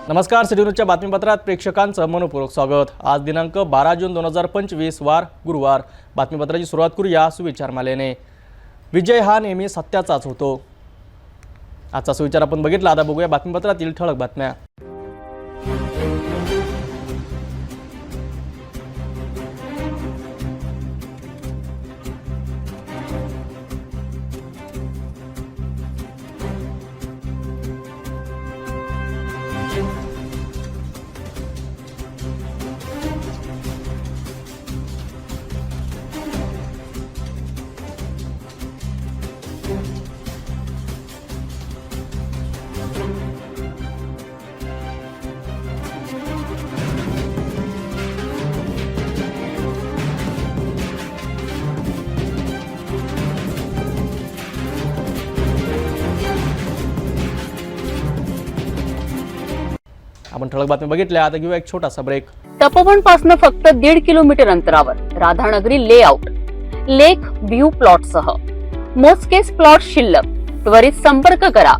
नमस्कार, सिटी न्यूजच्या बातमीपत्रात प्रेक्षकांचं मनपूर्वक स्वागत। आज दिनांक 12 जून 2025 वार गुरुवार। बातमीपत्राची सुरुवात करूया सुविचारमालेने। विजय हा नेहमी सत्याचाच होतो। आजचा सुविचार आपण बघितला, आता बघूया बातमीपत्रातील ठळक बातम्या। आपण ठळक बातमी बघितल्या, आता घेऊया एक छोटासा ब्रेक। तपोवन पासून फक्त 1.5 किलोमीटर अंतरावर राधानगरी लेआउट लेक व्ह्यू प्लॉट सह मोजकेच प्लॉट शिल्लक। त्वरित संपर्क करा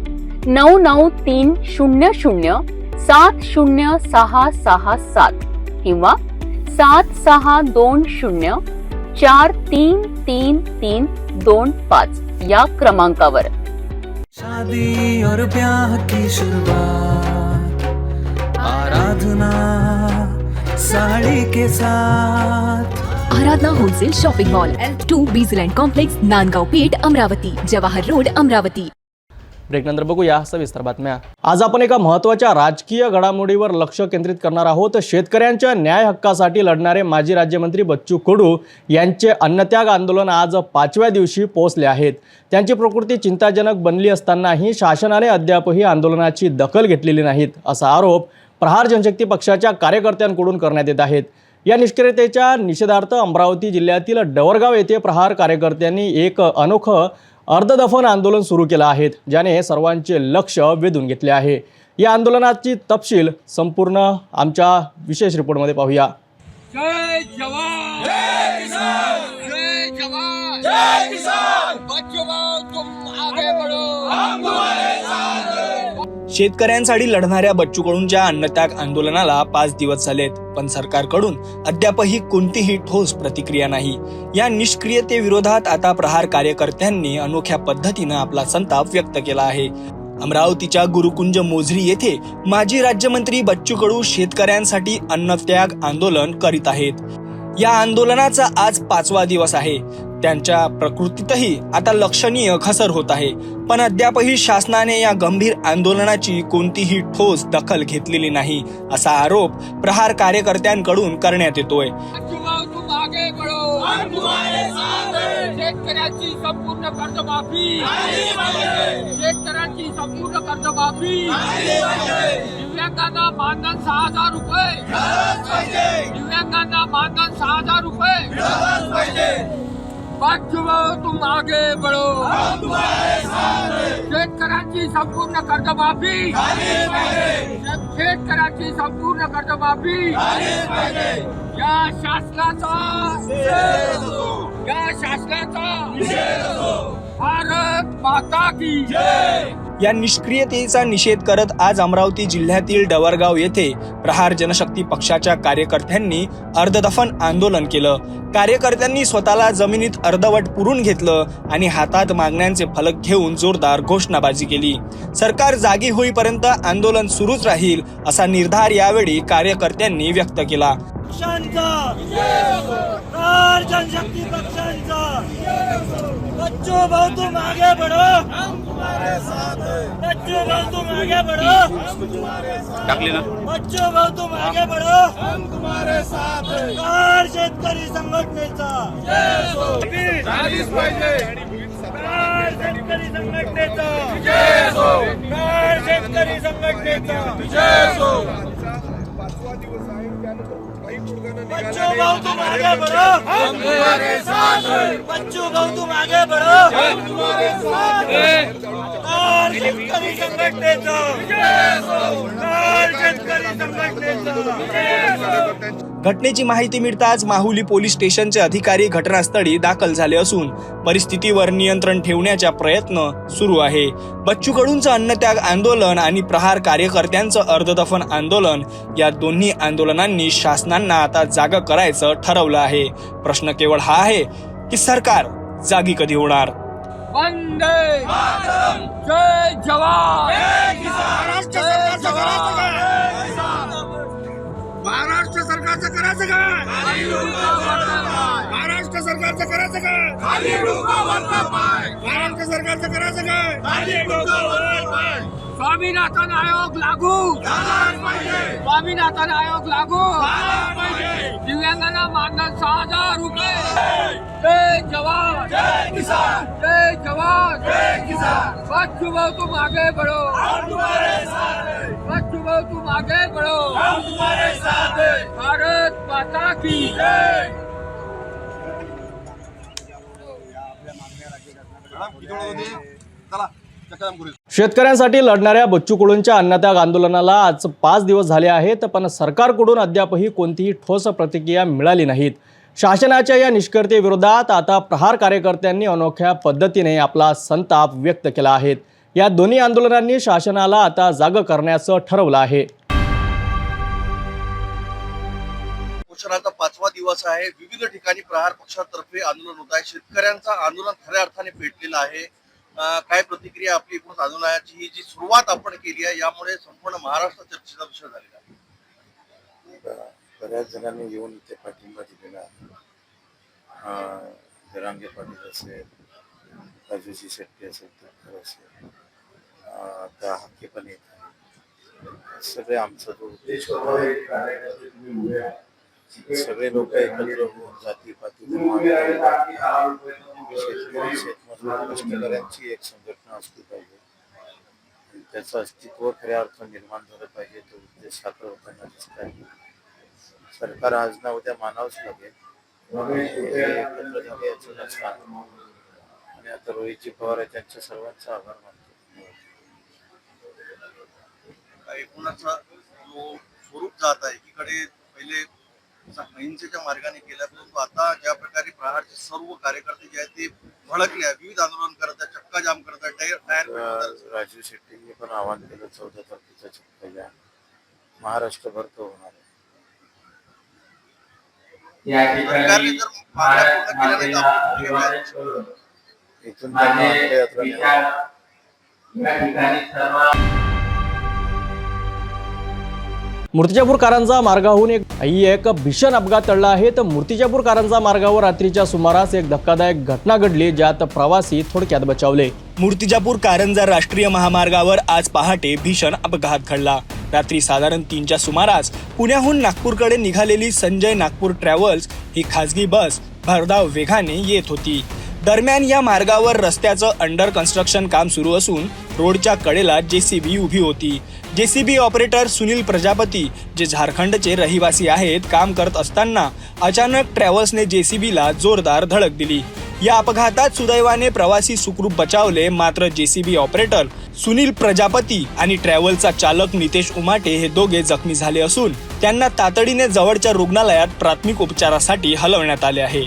9930706667 किंवा 7620433325 या क्रमांकावर। शादी और ब्याह की शुरुआत आराधना साड़ी के साथ। Aradhana wholesale shopping mall L2 बीजलँड complex, Nandgaon Peth, Amravati, Jawahar road, Amravati. Break नंतर बघूया सविस्तर बातम्या। आज आपण एका महत्त्वाच्या राजकीय घडामोडीवर लक्ष केंद्रित करणार आहोत। शेतकऱ्यांच्या न्याय हक्कासाठी लढणारे माजी राज्यमंत्री बच्चू कडू यांचे अन्नत्याग आंदोलन आज 5व्या दिवशी पोहोचले आहेत। त्यांची प्रकृती चिंताजनक बनली असतानाही शासनाने अद्यापही आंदोलनाची दखल घेतलेली नाहीत, असा आरोप प्रहार जनशक्ती पक्षाच्या कार्यकर्त्यांकडून करण्यात येत आहेत। या निष्क्रियतेच्या निषेधार्थ अमरावती जिल्ह्यातील डवरगाव येथे प्रहार कार्यकर्त्यांनी एक अनोखं अर्धदफन आंदोलन सुरू केलं आहे, ज्याने सर्वांचे लक्ष वेधून घेतले आहे। या आंदोलनाची तपशील संपूर्ण आमच्या विशेष रिपोर्टमध्ये पाहूया। जय जवान जय किसान, जय जवान जय किसान। बच्चों तुम आगे बढ़ो, हम तुम्हारे साथ हैं। शेतकऱ्यांसाठी लढणाऱ्या बच्चू कडूंच्या अन्नत्याग आंदोलनाला 5 दिवस झालेत, पण सरकारकडून अद्यापही कोणतीही ठोस प्रतिक्रिया नाही। या निष्क्रियतेविरोधात आता प्रहार कार्यकर्त्यांनी अनोख्या पद्धतीने आपला संताप व्यक्त केला आहे। अमरावतीच्या गुरुकुंज मोझरी येथे माजी राज्यमंत्री बच्चू कडू शेतकऱ्यांसाठी अन्नत्याग आंदोलन करीत आहेत। या आंदोलनाचा आज 5वा दिवस आहे। त्यांच्या प्रकृतीतही आता लक्षणीय घसर होत आहे, पण अद्यापही शासनाने या गंभीर आंदोलनाची कोणतीही ठोस दखल घेतलेली नाही, असा आरोप प्रहार कार्यकर्त्यांकडून करण्यात येतोय। शेतकऱ्यांची संपूर्ण कर्जमाफी, शेतकऱ्यांची संपूर्ण कर्जमाफी, दिव्यांगांना मानधन 6,000 रुपये, दिव्यांगांना मानधन 6,000 रुपये। बच्चू तुम आगे बढ़ो, हम तुम्हारे साथ हैं। शेतकऱ्यांची संपूर्ण कर्जमाफी, शेतकऱ्यांची संपूर्ण कर्जमाफी, या शासनाचा भारत माता की जय। या निष्क्रियतेचा निषेध करत आज अमरावती जिल्ह्यातील डवरगाव येथे प्रहार जनशक्ती पक्षाच्या कार्यकर्त्यांनी अर्धदफन आंदोलन केलं। कार्यकर्त्यांनी स्वतःला जमिनीत अर्धवट पुरून घेतलं आणि हातात मागण्यांचे फलक घेऊन जोरदार घोषणाबाजी केली। सरकार जागी होईपर्यंत आंदोलन सुरूच राहील, असा निर्धार यावेळी कार्यकर्त्यांनी व्यक्त केला। प्रहार जनशक्ती पक्षांचा बच्चू भाऊ तुम आगे बढ़ो, हम तुम्हारे साथ हैं। बच्चू भाऊ तुम आगे बढ़ो, हम तुम्हारे साथ हैं। बच्चू भाऊ तुम आगे बढ़ो, हम तुम्हारे साथ हैं। प्रहार शेतकरी संघटनेचा जय हो, झालीच पाहिजे। प्रहार शेतकरी संघटनेचा जय हो, प्रहार शेतकरी संघटनेचा जय हो। बच्चू भाऊ तुम आगे बढ़ो, हम तुम्हारे साथ हैं। बच्चू भाऊ तुम आगे बढ़ो, हम तुम्हारे साथ हैं। प्रहार शेतकरी संघटनेचा जय हो, प्रहार शेतकरी संघटनेचा जय हो। घटनेची माहिती मिळताच माहुली पोलीस स्टेशनचे अधिकारी घटनास्थळी दाखल झाले असून परिस्थितीवर नियंत्रण ठेवण्याचा प्रयत्न सुरू आहे. बच्चू कडूंचं अन्नत्याग आंदोलन आणि प्रहार कार्यकर्त्यांचं अर्धदफन आंदोलन या दोन्ही आंदोलनांनी शासनांना आता जागा करायचं ठरवलं आहे. प्रश्न केवळ हा आहे की सरकार जागी कधी होणार. वंदे मातरम, जय जवान, जय किसान, जय जवान. महाराष्ट्र सरकारचं करायचं काय? महाराष्ट्र सरकारचं करायचं काय? महाराष्ट्र सरकारचं करायचं काय? स्वामीनाथन आयोग लागू, स्वामीनाथन आयोग लागू, दिव्यांगांना मानधन 6,000 रुपये. जय जवान, जय किसान, जय जवान, जय किसान. बच्चू भाऊ तुम आगे बढ़ो, हम तुम्हारे साथ हैं. बच्चू भाऊ तुम आगे बढ़ो, हम तुम्हारे साथ हैं. भारत माता की जय. शेतकऱ्यांसाठी लढणाऱ्या बच्चू कडूंच्या अन्नत्याग आंदोलनाला आज 5 दिवस झाले आहेत, पण सरकारकडून अद्यापही कोणतीही ठोस प्रतिक्रिया मिळाली नाहीत. शासनाच्या या निष्क्रियतेविरोधात आता प्रहार कार्यकर्त्यांनी अनोख्या पद्धतीने आपला संताप व्यक्त केला आहे. या दोन्ही आंदोलनांनी शासनाला आता जाग करण्याचं ठरवलं आहे. उपोषणाचा 5वा दिवस आहे. विविध ठिकाणी प्रहार पक्षातर्फे आंदोलन होत आहे. शेतकऱ्यांचं आंदोलन खऱ्या अर्थाने पेटलेलं आहे. काय प्रतिक्रिया आपली एकूण आंदोलनाची ही जी सुरुवात आपण केली आहे यामुळे संपूर्ण महाराष्ट्र चर्चेचा विषय झालेला आहे. बऱ्याच जणांनी येऊन इथे पाठिंबा दिलेला आहे. जरांगे पाटील असेल, राजूजी शेट्टी असेल, तटकर असेल, आता हक्के पण येत आहे. सगळे आमचा जो उद्देश होता सगळे लोक एकत्र होऊन जातीपाती शेतकरी शेतमजूर कष्टकऱ्यांची एक संघटना असली पाहिजे. त्याचं अस्तित्व खऱ्या अर्थाने निर्माण झालं पाहिजे. तो उद्देश साकार होताना दिसत आहे. सरकार आज ना उद्या मानावंच लागेल. एकत्र झाले याचं नसणार आणि आता रोहितजी पवार आहे त्यांच्या सर्वांचा आभार मानतो. एकूणचा जो स्वरूप जात आहे एकीकडे पहिले अहिंसेच्या मार्गाने केला, परंतु आता ज्या प्रकारे प्रहारचे सर्व कार्यकर्ते जे आहेत ते भडकले आहे, विविध आंदोलन करत आहेत, चक्का जाम करत आहेत. राजू शेट्टींनी पण आवाहन केलं 14 तारखेचा चक्का जाम महाराष्ट्रभर तो होणार आहे. सरकारने जर मागण्या पूर्ण केल्या नाही तर इथून त्यांना मूर्तिजापूर कारंजा मार्गाहून एक भीषण अपघात टळला आहे. तर मूर्तिजापूर कारंजा मार्गावर रात्रीच्या सुमारास एक धक्कादायक घटना घडली, ज्यात प्रवासी थोडक्यात बचावले. मूर्तिजापूर कारंजा राष्ट्रीय महामार्गावर आज पहाटे भीषण अपघात घडला. रात्री साधारण 3च्या सुमारास पुण्याहून नागपूरकडे निघालेली संजय नागपूर ट्रॅव्हल्स ही खासगी बस भरधाव वेगाने येत होती. दरम्यान या मार्गावर रस्त्याचं अंडर कन्स्ट्रक्शन काम सुरू असून रोडच्या कडेला जेसीबी उभी होती. जेसीबी ऑपरेटर सुनील प्रजापती, जे झारखंडचे रहिवासी आहेत, काम करत असताना अचानक ट्रॅव्हल्सने जेसीबीला जोरदार धडक दिली. या अपघातात सुदैवाने प्रवासी सुखरूप बचावले. मात्र जेसीबी ऑपरेटर सुनील प्रजापती आणि ट्रॅव्हलचा चालक नितेश उमाटे हे दोघे जखमी झाले असून त्यांना तातडीने जवळच्या रुग्णालयात प्राथमिक उपचारासाठी हलवण्यात आले आहे.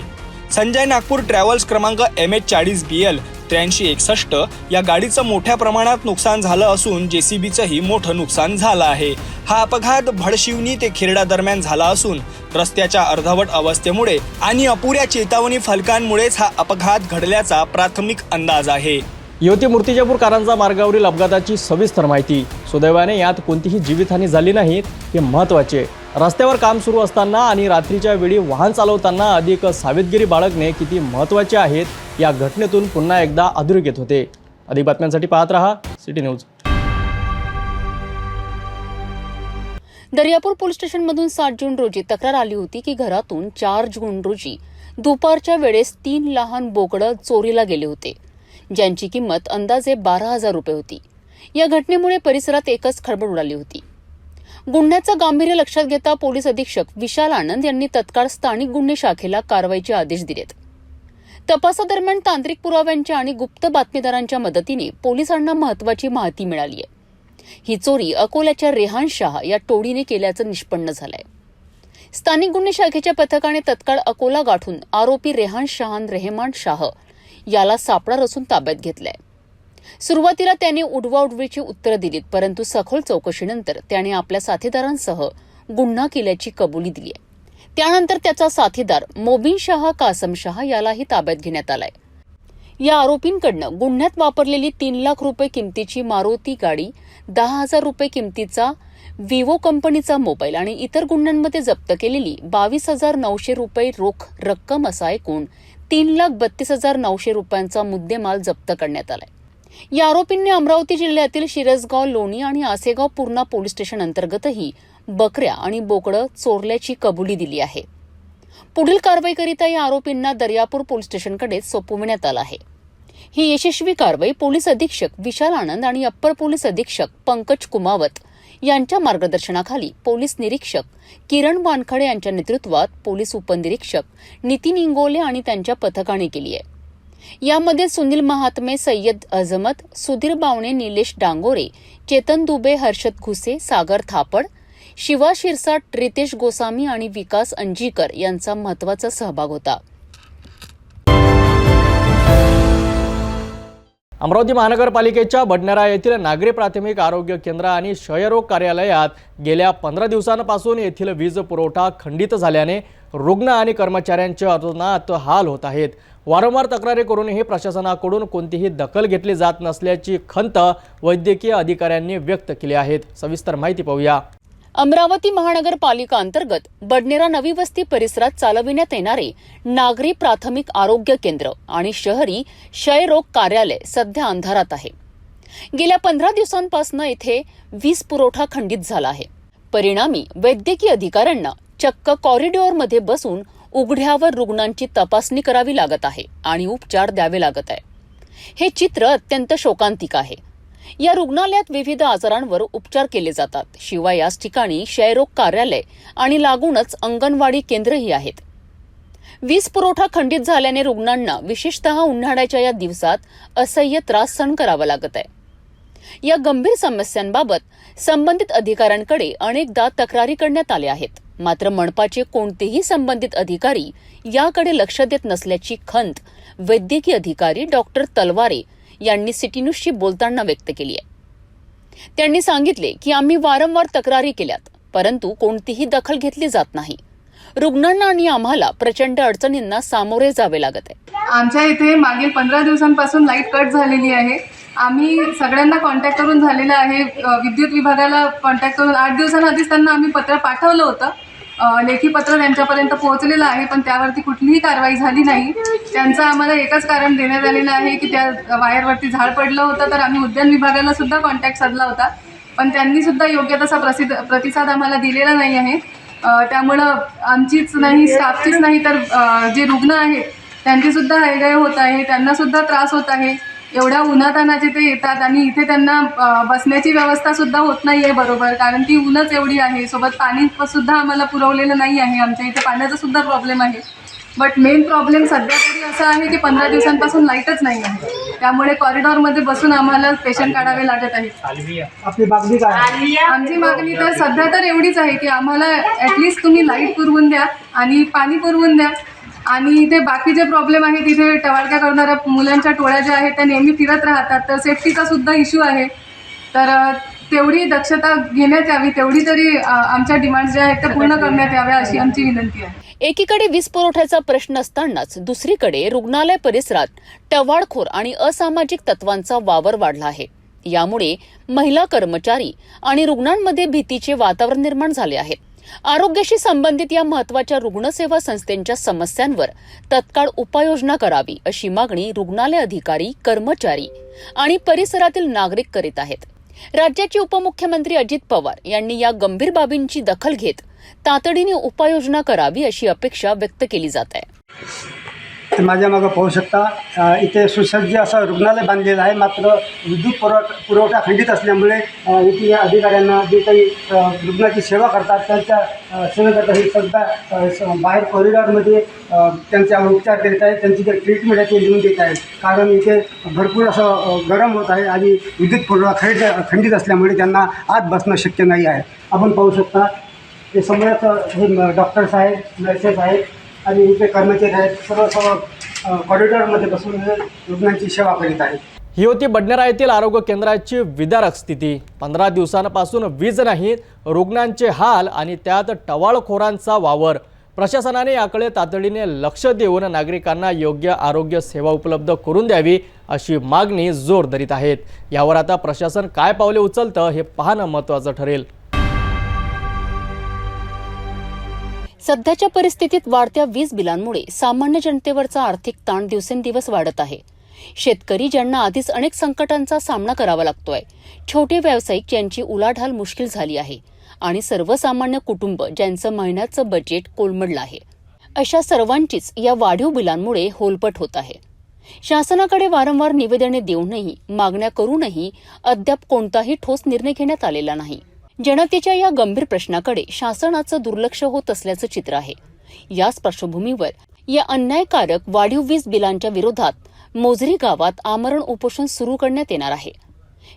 संजय नागपूर ट्रॅव्हल्स क्रमांक MH40BL 8361 या गाडीचं मोठ्या प्रमाणात नुकसान झालं असून जेसीबीचंही मोठं नुकसान झालं आहे. हा अपघात भडशिवनी ते खेरडा दरम्यान झाला असून रस्त्याच्या अर्धवट अवस्थेमुळे आणि अपुऱ्या चेतावणी फलकांमुळेच हा अपघात घडल्याचा प्राथमिक अंदाज आहे. युवती मूर्तिजापूर कारंजा मार्गावरील अपघाताची सविस्तर माहिती. सुदैवाने यात कोणतीही जीवितहानी झाली नाही, हे महत्त्वाचे. रस्त्यावर काम सुरू असताना आणि रात्रीच्या वेळी वाहन चालवताना अधिक सावधगिरी बाळगणे किती महत्त्वाचे आहेत, या घटनेतून पुन्हा एकदा अधोरेखित होते. अधिक बातम्यांसाठी पाहत रहा सिटी न्यूज. दर्यापूर पोलीस स्टेशनमधून 7 जून रोजी तक्रार आली होती की घरातून 4 जून रोजी दुपारच्या वेळेस 3 लहान बोकडं चोरीला गेले होते, ज्यांची किंमत अंदाजे 12,000 रुपये होती. या घटनेमुळे परिसरात एकच खळबळ उडाली होती. गुन्ह्याचं गांभीर्य लक्षात घेता पोलीस अधीक्षक विशाल आनंद यांनी तत्काळ स्थानिक गुन्हे शाखेला कारवाईचे आदेश दिलेत. तपासादरम्यान तांत्रिक पुराव्यांच्या आणि गुप्त बातमीदारांच्या मदतीने पोलिसांना महत्वाची माहिती मिळाली आहे. ही चोरी अकोल्याच्या रेहान शाह या टोळीने केल्याचं निष्पन्न झालंय. स्थानिक गुन्हे शाखेच्या पथकाने तत्काळ अकोला गाठून आरोपी रेहान शहान रेहमान शाह याला सापळा रचून ताब्यात घेतलाय. सुरुवातीला त्याने उडवाउडवीची उत्तरं दिलीत, परंतु सखोल चौकशीनंतर त्याने आपल्या साथीदारांसह गुन्हा केल्याची कबुली दिली आहे. त्यानंतर त्याचा साथीदार मोबिन शाह कासम शाह यालाही ताब्यात घेण्यात आलाय. या आरोपींकडनं गुन्ह्यात वापरलेली 3 लाख रुपये किमतीची मारुती गाडी, 10,000 रुपये किमतीचा विवो कंपनीचा मोबाईल आणि इतर गुन्ह्यांमध्ये जप्त केलेली 22,900 रुपये रोख रक्कम असा एकूण 3,32,900 रुपयांचा मुद्देमाल जप्त करण्यात आलाय. या आरोपींनी अमरावती जिल्ह्यातील शिरसगाव, लोणी आणि आसेगाव पूर्णा पोलीस स्टेशन अंतर्गतही बकऱ्या आणि बोकडं चोरल्याची कबुली दिली आहे. पुढील कारवाईकरिता या आरोपींना दर्यापूर पोलीस स्टेशनकडे सोपविण्यात आलं आहे. ही यशस्वी कारवाई पोलीस अधीक्षक विशाल आनंद आणि अप्पर पोलीस अधीक्षक पंकज कुमावत यांच्या मार्गदर्शनाखाली पोलीस निरीक्षक किरण वानखडे यांच्या नेतृत्वात पोलीस उपनिरीक्षक नितीन इंगोले आणि त्यांच्या पथकाने केली आहे. यामध्ये सुनील महात्मे, सय्यद अजमत, सुधीर बावणे, निलेश डांगोरे, चेतन दुबे, हर्षद घुसे, सागर थापड, शिवा शिरसाट, रितेश गोसामी आणि विकास अंजीकर यांचा महत्वाचा सहभाग होता. अमरावती महानगरपालिकेच्या बडनेरा येथील नागरी प्राथमिक आरोग्य केंद्र आणि क्षयरोग कार्यालयात गेल्या 15 दिवसांपासून येथील वीज पुरवठा खंडित झाल्याने रुग्ण आणि कर्मचाऱ्यांचे अतोनात हाल होत आहेत. वारंवार तक्रारी करूनही प्रशासनाकडून कोणतीही दखल घेतली जात नसल्याची खंत वैद्यकीय अधिकाऱ्यांनी व्यक्त केली आहे. सविस्तर माहिती पाहूया. अमरावती महानगरपालिका अंतर्गत बडनेरा नवी वस्ती परिसरात चालविण्यात येणारे नागरी प्राथमिक आरोग्य केंद्र आणि शहरी क्षयरोग कार्यालय सध्या अंधारात आहे. गेल्या 15 दिवसांपासून येथे वीज पुरवठा खंडित झाला आहे. परिणामी वैद्यकीय अधिकाऱ्यांना चक्क कॉरिडॉरमध्ये बसून उघड्यावर रुग्णांची तपासणी करावी लागत आहे आणि उपचार द्यावे लागत आहे. हे चित्र अत्यंत शोकांतिक आहे. या रुग्णालयात विविध आजारांवर उपचार केले जातात. शिवाय याच ठिकाणी क्षयरोग कार्यालय आणि लागूनच अंगणवाडी केंद्रही आहेत. वीज पुरवठा खंडित झाल्याने रुग्णांना विशेषतः उन्हाळ्याच्या या दिवसात असह्य त्रास सहन करावा लागत आहे. या गंभीर समस्यांबाबत संबंधित अधिकाऱ्यांकडे अनेकदा तक्रारी करण्यात आल्या आहेत. मात्र मनपाचे कोणतेही संबंधित अधिकारी याकडे लक्ष देत नसल्याची खंत वैद्यकीय अधिकारी डॉक्टर तलवारे यांनी सिटी न्यूजशी बोलताना व्यक्त केली आहे. त्यांनी सांगितले की आम्ही वारंवार तक्रारी केल्यात, परंतु कोणतीही दखल घेतली जात नाही. रुग्णांना आणि आम्हाला प्रचंड अडचणींना सामोरे जावे लागत आहे. आमच्या इथे मागील 15 दिवसांपासून लाईट कट झालेली आहे. आम्ही सगळ्यांना कॉन्टॅक्ट करून झालेला आहे. विद्युत विभागाला कॉन्टॅक्ट करून 8 दिवसांआधीच त्यांना आम्ही पत्र पाठवलं होतं. लेखी पत्र त्यांच्यापर्यंत पोहोचलेलं आहे, पण त्यावरती कुठलीही कारवाई झाली नाही. त्यांचं आम्हाला एकच कारण देण्यात आलेलं आहे की त्या वायरवरती झाड पडलं होतं, तर आम्ही उद्यान विभागाला सुद्धा कॉन्टॅक्ट साधला होता, पण त्यांनी सुद्धा योग्य तसा प्रतिसाद आम्हाला दिलेला नाही आहे. त्यामुळं आमचीच नाही, स्टाफचीच नाही, तर जे रुग्ण आहेत त्यांचीसुद्धा हयगय होत आहे. त्यांनासुद्धा त्रास होत आहे. एवढ्या उन्हातानाचे ते येतात आणि इथे त्यांना बसण्याची व्यवस्थासुद्धा होत नाही आहे बरोबर, कारण ती ऊनच एवढी आहे. सोबत पाणीसुद्धा आम्हाला पुरवलेलं नाही आहे. आमच्या इथे पाण्याचा सुद्धा प्रॉब्लेम आहे. बट मेन प्रॉब्लेम सध्या तरी असा आहे की 15 दिवसांपासून लाईटच नाही आहे. त्यामुळे कॉरिडॉरमध्ये बसून आम्हाला पेशंट काढावे लागत आहेत. आपली मागणी काय? आमची मागणी तर सध्या तर एवढीच आहे की आम्हाला ॲटलिस्ट तुम्ही लाईट पुरवून द्या आणि पाणी पुरवून द्या. आणि इथे बाकी जे प्रॉब्लेम आहेत, इथे टवाळक्या करणाऱ्या मुलांच्या टोळ्या ज्या आहेत त्या नेहमी फिरत राहतात, तर सेफ्टीचा सुद्धा इश्यू आहे. तर तेवढी दक्षता घेण्यात यावी, तेवढी तरी आमच्या डिमांड्स ज्या आहेत त्या पूर्ण करण्यात याव्या अशी आमची विनंती आहे. एकीकडे वीज पुरवठ्याचा प्रश्न असतानाच दुसरीकडे रुग्णालय परिसरात टवाळखोर आणि असामाजिक तत्वांचा वावर वाढला आहे. यामुळे महिला कर्मचारी आणि रुग्णांमध्ये भीतीचे वातावरण निर्माण झाले आहे. आरोग्याशी संबंधित या महत्वाच्या रुग्णसेवा संस्थेच्या समस्यांवर तत्काळ उपाययोजना करावी अशी मागणी रुग्णालय अधिकारी, कर्मचारी आणि परिसरातील नागरिक करीत आहेत. राज्याचे उपमुख्यमंत्री अजित पवार यांनी या गंभीर बाबींची दखल घेत तातडीने उपाययोजना करावी अशी अपेक्षा व्यक्त केली जात आहे. माझ्या मागं पाहू शकता इथे सुसज्ज असं रुग्णालय बांधलेलं आहे. मात्र विद्युत पुरवठा खंडित असल्यामुळे इथे या अधिकाऱ्यांना जे काही रुग्णाची सेवा करतात त्यांच्या सेवेकरता ही सध्या बाहेर कॉरिडॉरमध्ये त्यांचा उपचार करीत आहेत. त्यांची जे ट्रीटमेंट आहे ते लिहून देत आहेत, कारण इथे भरपूर असं गरम होत आहे आणि विद्युत पुरवठा खंडित असल्यामुळे त्यांना आत बसणं शक्य नाही आहे. आपण पाहू शकता हे समोरच हे डॉक्टर्स आहेत, नर्सेस आहेत आणि इथे कर्मचारी आहेत, सर्व कॉरिडॉरमध्ये बसून हे रुग्णांची सेवा करीत आहेत. ही होती बडनेरा येथील आरोग्य केंद्राची विदारक स्थिती. 15 दिवसांपासून वीज नाही, रुग्णांचे हाल आणि त्यात टवाळखोरांचा वावर. प्रशासनाने याकडे तातडीने लक्ष देऊन नागरिकांना योग्य आरोग्य सेवा उपलब्ध करून द्यावी अशी मागणी जोर धरीत आहेत. यावर आता प्रशासन काय पावले उचलतं हे पाहणं महत्त्वाचं ठरेल. सध्याच्या परिस्थितीत वाढत्या वीज बिलांमुळे सामान्य जनतेवरचा आर्थिक ताण दिवसेंदिवस वाढत आहे. शेतकरी ज्यांना आधीच अनेक संकटांचा सामना करावा लागतोय, छोटे व्यावसायिक यांची उलाढाल मुश्किल झाली आहे आणि सर्वसामान्य कुटुंब ज्यांचं महिन्याचं बजेट कोलमडलं आहे, अशा सर्वांचीच या वाढीव बिलांमुळे होलपट होत आहे. शासनाकडे वारंवार निवेदने देऊनही, मागण्या करूनही अद्याप कोणताही ठोस निर्णय घेण्यात आलेला नाही. जनतेच्या या गंभीर प्रश्नाकडे शासनाचं दुर्लक्ष होत असल्याचं चित्र आहे. याच पार्श्वभूमीवर या अन्यायकारक वाढीव वीज बिलांच्या विरोधात मोझरी गावात आमरण उपोषण सुरू करण्यात येणार आहे.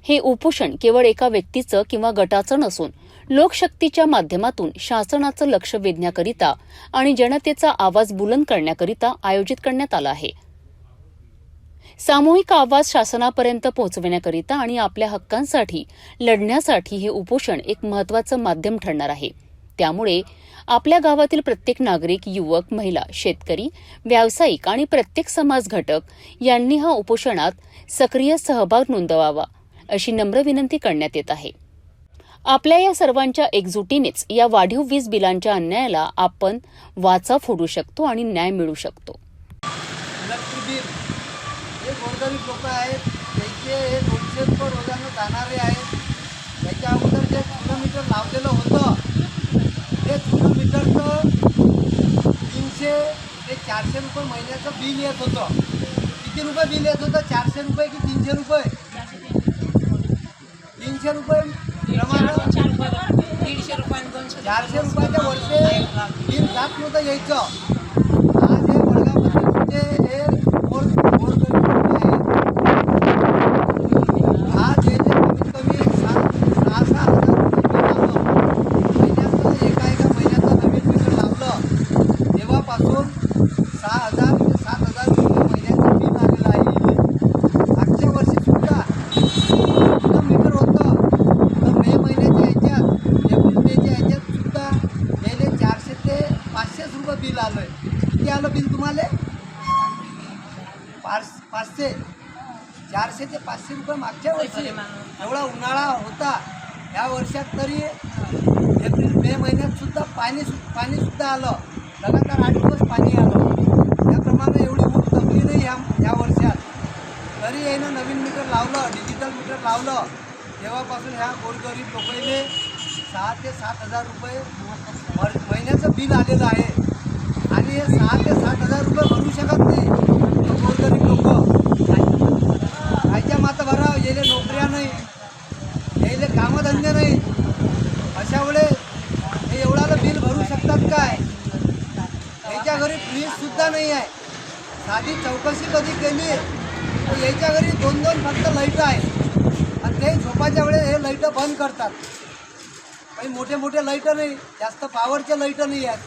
हे उपोषण केवळ एका व्यक्तीचं किंवा गटाचं नसून लोकशक्तीच्या माध्यमातून शासनाचं लक्ष वेधण्याकरिता आणि जनतेचा आवाज बुलंद करण्याकरिता आयोजित करण्यात आलं आहे. सामूहिक आवाज शासनापर्यंत पोहोचविण्याकरिता आणि आपल्या हक्कांसाठी लढण्यासाठी हे उपोषण एक महत्त्वाचं माध्यम ठरणार आहे. त्यामुळे आपल्या गावातील प्रत्येक नागरिक, युवक, महिला, शेतकरी, व्यावसायिक आणि प्रत्येक समाज घटक यांनी हा उपोषणात सक्रिय सहभाग नोंदवावा अशी नम्र विनंती करण्यात येत आहे. आपल्या या सर्वांच्या एकजुटीनेच या वाढीव वीज बिलांच्या अन्यायाला आपण वाचा फोडू शकतो आणि न्याय मिळू शकतो. इलेक्ट्रिक बिल हे गोरगरीब लोक आहेत, त्यांचे हे 200 रुपये रोजानं जाणारे आहेत. त्याच्या अगोदर जे जुनं मीटर लावलेलं होतं ते जुनं मीटरचं 300 ते 400 रुपये महिन्याचं बिल येत होतं. किती रुपये बिल येत होतं? 400 रुपये की 300 रुपये? 300 रुपये प्रमाणे 400 रुपयाच्या वरचे बिल जात नव्हतं यायचं. आज हे वडगावमध्ये तुमचे हे गोरगरीब लोक आहेत. आज हे जे कमीत कमी 6,000 रुपये लावलं, एका महिन्याचं नवीन मीटर लावलं तेव्हापासून 6,000 ते 7,000 रुपये महिन्याचं बिल आलेलं आहे. मागच्या वर्षी सुद्धा जुनं मीटर होतं तर मे महिन्याच्या ह्याच्यात, एप्रिल मेच्या ह्याच्यात सुद्धा गेले 400 ते 500 रुपये बिल आलं आहे. किती आलं बिल तुम्हाला? 500. 400 ते 500 रुपये मागच्या वर्षी. एवढा उन्हाळा होता ह्या वर्षात तरी एप्रिल मे महिन्यात सुद्धा पाणी सुद्धा आलं. लगातार 8 दिवस पाणी आलं. त्याप्रमाणे एवढी ऊन जमली नाही ह्या वर्षात. तरी यानं नवीन मीटर लावलं, डिजिटल मीटर लावलं तेव्हापासून ह्या गोरगरीब लोकांनी 6,000 ते 7,000 रुपये महिन्याचं बिल आलेलं आहे. आणि हे 6,000 ते 7,000 रुपये भरू शकत नाही गोरगरीब लोक. कायच्या माता भरा, यायले नोकऱ्या नाही, यायले कामधंदे नाही. अशा वेळेस हे एवढालं बिल भरू शकतात काय? याच्या घरी फ्रीजसुद्धा नाही आहे. साधी चौकशी कधी केली तर याच्या घरी 2-2 फक्त लाईट आहे आणि ते झोपाच्या वेळेस हे लाईटं बंद करतात. काही मोठे मोठे लाईटं नाही, जास्त पॉवरचे लाईटं नाही आहेत.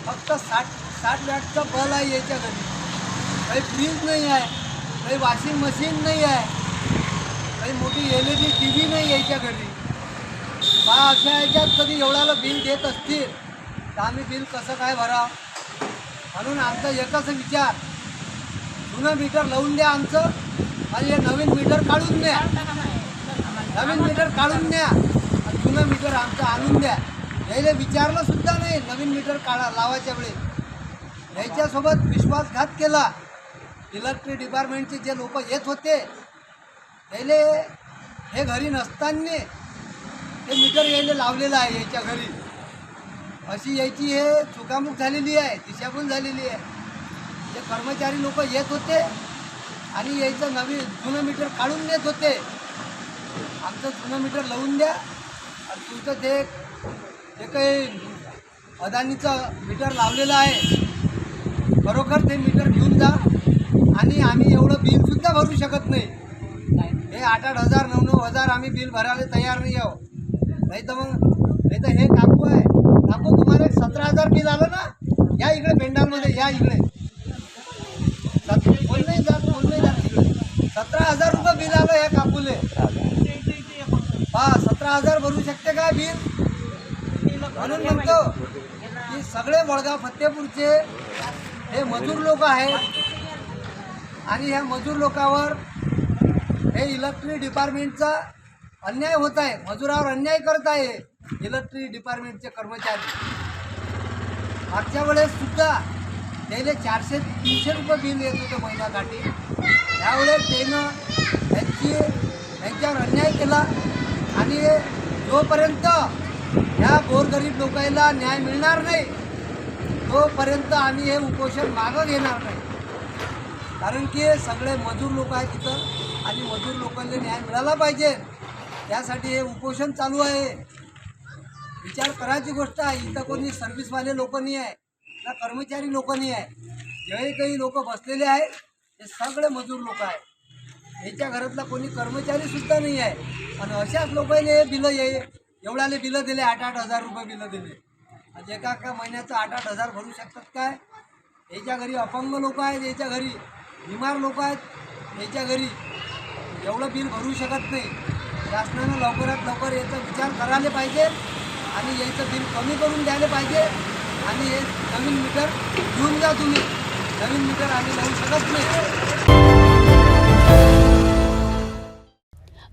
फक्त 60 वॅटचं बल्ब आहे याच्या घरी. काही फ्रीज नाही आहे, काही वॉशिंग मशीन नाही आहे, काही मोठी LED TV नाही याच्या घरी. अशा ह्याच्यात कधी एवढाला बिल देत असतील तर आम्ही बिल कसं काय भरावं? म्हणून आमचा एकच विचार, जुनं मीटर लावून द्या आमचं आणि हे नवीन मीटर काढून द्या. नवीन मीटर काढून द्या आणि जुनं मीटर आमचं आणून द्या. यायला विचारलं सुद्धा नाही नवीन मीटर लावायच्या वेळेस. याच्यासोबत विश्वासघात केला. इलेक्ट्रिक डिपार्टमेंटचे जे लोक येत होते यायले हे घरी नसताना हे मीटर यायला लावलेलं आहे याच्या घरी. अशी याची हे चुकामुक झालेली आहे, दिशाभूल झालेली आहे. जे कर्मचारी लोक येत होते आणि यायचं नवीन जुनं मीटर काढून देत होते. आमचं जुनं मीटर लावून द्या आणि तुमचं ते जे काही अदानीचं मीटर लावलेलं आहे खरोखर ते मीटर घेऊन जा. आणि आम्ही एवढं बिलसुद्धा भरू शकत नाही. हे 8-8 हजार 9-9 हजार आम्ही बिल भरायला तयार नाही आहोत. नाही तर हे काकू आहे काकू तुम्हाला 17,000 बिल आलं ना? या इकडे पेंडालमध्ये या इकडे. कोण नाही जात तिकडे. 17,000 रुपये बिल आलं या काकूले. हा 17,000 भरू शकते का बिल? म्हणून म्हणतो की सगळे वडगाव फतेपूरचे हे मजूर लोक आहेत आणि ह्या मजूर लोकांवर हे इलेक्ट्रिक डिपार्टमेंटचा अन्याय होत आहे. मजुरावर अन्याय करत आहे इलेक्ट्रिक डिपार्टमेंटचे कर्मचारी. मागच्या वेळेस सुद्धा त्याला 400-300 रुपये बिल येत होतं महिन्याकाठी. त्यावेळेस त्यानं त्यांच्यावर अन्याय केला आणि जोपर्यंत ह्या गोरगरीब लोकांना न्याय मिळणार नाही तोपर्यंत आम्ही हे उपोषण मागं घेणार नाही. कारण की सगळे मजूर लोक आहेत तिथं आणि मजूर लोकांना न्याय मिळाला पाहिजे त्यासाठी हे उपोषण चालू आहे. विचार करायची गोष्ट आहे. इथं कोणी सर्व्हिसवाले लोक नाही आहे ना कर्मचारी लोक नाही आहे. जे काही लोक बसलेले आहेत हे सगळे मजूर लोक आहेत. याच्या घरातला कोणी कर्मचारीसुद्धा नाही आहे आणि अशाच लोकांनी बिलं एवढ्याले बिलं दिले 8-8 हजार रुपये बिलं दिले. आणि एका महिन्याचं 8-8 हजार भरू शकतात काय? याच्या घरी अपंग लोक आहेत, याच्या घरी बिमार लोक आहेत, याच्या घरी एवढं बिल भरू शकत नाही. शासनानं लवकरात लवकर याचा विचार करायला पाहिजे आणि याचं बिल कमी करून द्यायला पाहिजे आणि हे नवीन मीटर घेऊन जा तुम्ही. नवीन मीटर आम्ही लावू शकत नाही.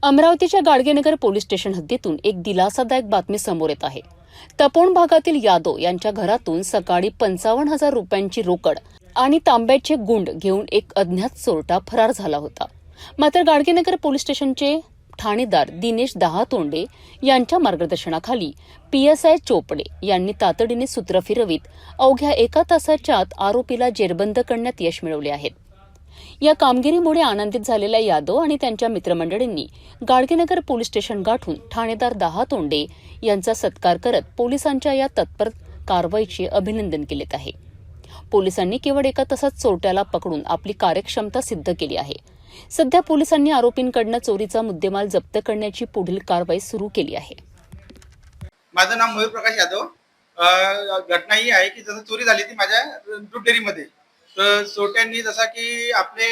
अमरावतीच्या गाडगेनगर पोलीस स्टेशन हद्दीतून एक दिलासादायक बातमी समोर येत आहे. तपोण भागातील यादव यांच्या घरातून सकाळी 55,000 रुपयांची रोकड आणि तांब्याचे गुंड घेऊन एक अज्ञात चोरटा फरार झाला होता. मात्र गाडगेनगर पोलीस स्टेशनचे ठाणेदार दिनेश दहातोंडे यांच्या मार्गदर्शनाखाली PSI चोपडे यांनी तातडीने सूत्र फिरवीत अवघ्या 1 तासाच्या आत आरोपीला जेरबंद करण्यात यश मिळवले आहे. या कामगिरीमुळे आनंदित झालेल्या यादव आणि त्यांच्या मित्रमंडळींनी गाडगेनगर पोलीस स्टेशन गाठून ठाणेदार दहातोंडे यांचा सत्कार करत पोलिसांच्या या तत्पर कारवाईचे अभिनंदन केले आहे. पोलिसांनी केवळ 1 तासात चोरट्याला पकडून आपली कार्यक्षमता सिद्ध केली आहे. सध्या पोलिसांनी आरोपींकडून चोरीचा मुद्देमाल जप्त करण्याची पुढील कारवाई सुरू केली आहे. माझं नाव मयूर प्रकाश यादव. घटना ही आहे की जसं चोरी झाली ती माझ्या दूध डेअरीमध्ये. तर चोरट्यांनी जसा की आपले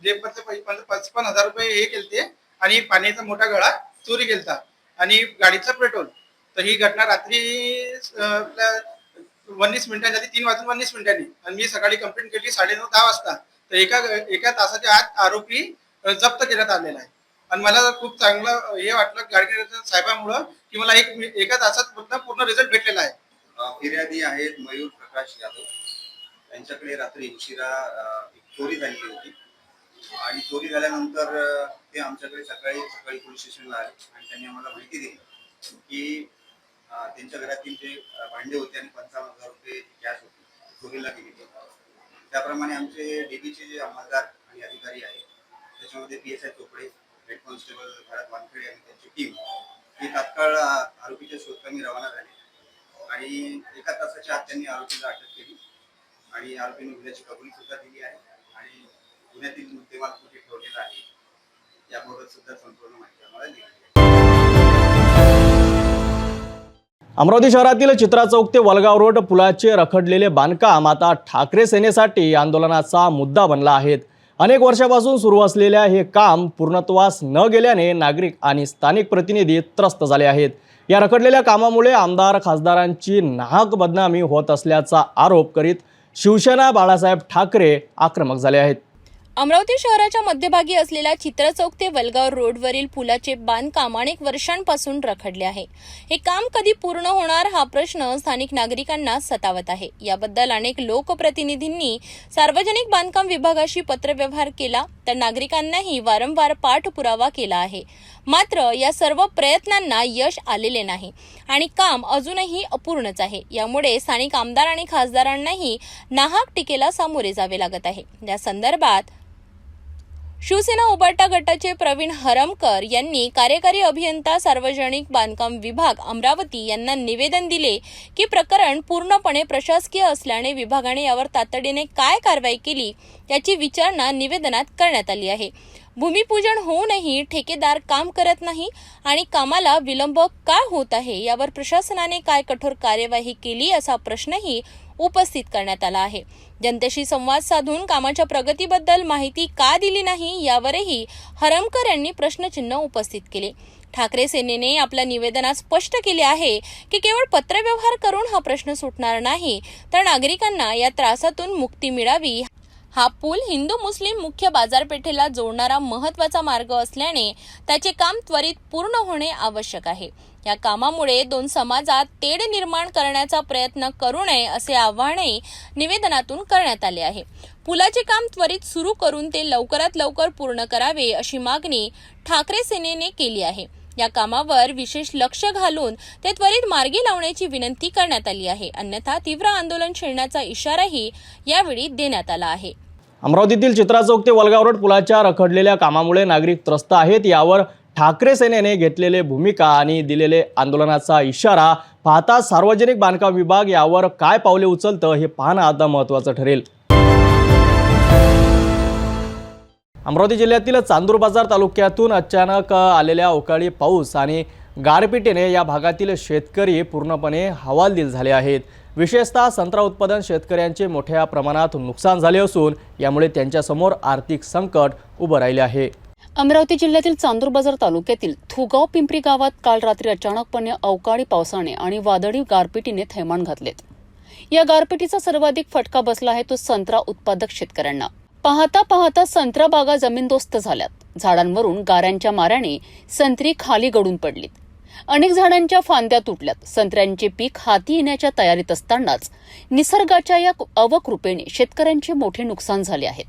जेबमधले 55,000 रुपये हे केलते आणि पाण्याचा मोठा गळा चोरी केलता आणि गाडीचं पेट्रोल. तर ही घटना रात्री 19 मिनिटांनी झाली, 3:19 आणि मी सकाळी कंप्लेंट केली 9:30-10 वाजता. तर एका तासाच्या आत आरोपी जप्त करण्यात आलेला आहे आणि मला खूप चांगलं हे वाटलं गाडगेनगर साहेबांमुळं की मला एका तासात पूर्ण रिझल्ट भेटलेला आहे. फिर्यादी आहेत मयूर प्रकाश यादव. त्यांच्याकडे रात्री उशिरा एक चोरी झाली होती आणि चोरी झाल्यानंतर ते आमच्याकडे सकाळी पोलीस स्टेशनला आले आणि त्यांनी आम्हाला माहिती दिली की त्यांच्या घरातील जे भांडे होते आणि 55,000 रुपये कॅश होती चोरीला गेली. त्याप्रमाणे आमचे DBचे जे अंमलदार आणि अधिकारी आहेत त्याच्यामध्ये PSI Chopde, head constable Bharat Wankhede आणि त्यांची टीम ही तात्काळ आरोपीच्या शोधकामी रवाना झाली आणि 1 तासाच्या आत त्यांनी आरोपीला अटक केली आणि आरोपीने गुन्ह्याची कबुली सुद्धा दिली आहे आणि गुन्ह्यातील मुद्देमाल कुठे ठेवलेला आहे याबाबत सुद्धा संपूर्ण माहिती आम्हाला दिली आहे. अमरावती शहरातील चित्रा चौक ते वलगाव रोड पुलाचे रखडलेले बांधकाम आता ठाकरे सेनेसाठी आंदोलनाचा मुद्दा बनला आहे. अनेक वर्षापासून सुरू असलेल्या हे काम पूर्णत्वास न गेल्याने नागरिक आणि स्थानिक प्रतिनिधी त्रस्त झाले आहेत. या रखडलेल्या कामामुळे आमदार खासदारांची नाहक बदनामी होत असल्याचा आरोप करीत शिवसेना बाळासाहेब ठाकरे आक्रमक झाले आहेत. अमरावती शहराच्या मध्यभागी असलेल्या चित्रा चौक ते वलगाव रोडवरील पुलाचे बांधकाम अनेक वर्षांपासून रखडले आहे. हे काम कधी पूर्ण होणार हा प्रश्न स्थानिक नागरिकांना सतावत आहे. याबद्दल अनेक लोकप्रतिनिधींनी सार्वजनिक बांधकाम विभागाशी पत्रव्यवहार केला तर नागरिकांनाही वारंवार पाठपुरावा केला आहे. मात्र या सर्व प्रयत्नांना यश आलेले नाही आणि काम अजूनही अपूर्णच आहे. यामुळे स्थानिक आमदार आणि खासदारांनाही नाहक टीकेला सामोरे जावे लागत आहे. या संदर्भात शिवसेना उबाटा गटाचे प्रवीण हरमकर यांनी कार्यकारी अभियंता सार्वजनिक बांधकाम विभाग अमरावती यांना निवेदन दिले की प्रकरण पूर्णपणे प्रशासकीय असल्याने विभागाने यावर तातडीने काय कारवाई केली याची विचारणा निवेदनात करण्यात आली आहे. भूमिपूजन होऊनही ठेकेदार काम करत नाही आणि कामाला विलंब का होत आहे यावर प्रशासनाने काय कठोर कार्यवाही केली असा प्रश्नही उपस्थित करण्यात आला आहे. जनतेशी संवाद साधून कामाच्या प्रगतीबद्दल माहिती का दिली नाही यावरही हरमकर यांनी प्रश्नचिन्ह उपस्थित केले. ठाकरे सेनेने आपल्या निवेदनात स्पष्ट केले आहे की केवळ पत्रव्यवहार करून हा प्रश्न सुटणार नाही, तर नागरिकांना या त्रासातून मुक्ती मिळावी. हा पूल हिंदू मुस्लिम मुख्य बाजारपेठेला जोडणारा महत्त्वाचा मार्ग असल्याने त्याचे काम त्वरित पूर्ण होणे आवश्यक आहे. या कामामुळे दोन समाजात तेढ निर्माण करण्याचा प्रयत्न करू नये असे आवाहनही निवेदनातून करण्यात आले आहे. पुलाचे काम त्वरित सुरू करून ते लवकरात लवकर पूर्ण करावे अशी मागणी ठाकरे सेनेने केली आहे. या कामावर विशेष लक्ष घालून ते त्वरित मार्गी लावण्याची विनंती करण्यात आली आहे. अन्यथा तीव्र आंदोलन छेडण्याचा इशाराही यावेळी देण्यात आला आहे. अमरावतीतील चित्रा चौक ते वलगाव रोड पुलाच्या रखडलेल्या कामामुळे नागरिक त्रस्त आहेत. यावर ठाकरे सेनेने घेतलेले भूमिका आणि दिलेले आंदोलनाचा इशारा पाहता सार्वजनिक बांधकाम विभाग यावर काय पावले उचलतं हे पाहणं आता महत्त्वाचं ठरेल. अमरावती जिल्ह्यातील चांदूर बाजार तालुक्यातून अचानक आलेल्या अवकाळी पाऊस आणि गारपिटीने या भागातील शेतकरी पूर्णपणे हवालदिल झाले आहेत. विशेषतः संत्रा उत्पादन शेतकऱ्यांचे मोठ्या प्रमाणात नुकसान झाले असून यामुळे त्यांच्यासमोर आर्थिक संकट उभं राहिले आहे. अमरावती जिल्ह्यातील चांदूर बाजार तालुक्यातील थुगाव पिंपरी गावात काल रात्री अचानकपणे अवकाळी पावसाने आणि वादळी गारपिटीने थैमान घातलेत. या गारपिटीचा सर्वाधिक फटका बसला आहे तो संत्रा उत्पादक शेतकऱ्यांना. पाहता पाहता संत्रा बागा जमीनदोस्त झाल्यात. झाडांवरून गाऱ्यांच्या माऱ्याने संत्री खाली गळून पडलीत. अनेक झाडांच्या फांद्या तुटल्यात. संत्र्यांचे पीक हाती येण्याच्या तयारीत असतानाच निसर्गाच्या या अवकृपेने शेतकऱ्यांचे मोठे नुकसान झाले आहेत.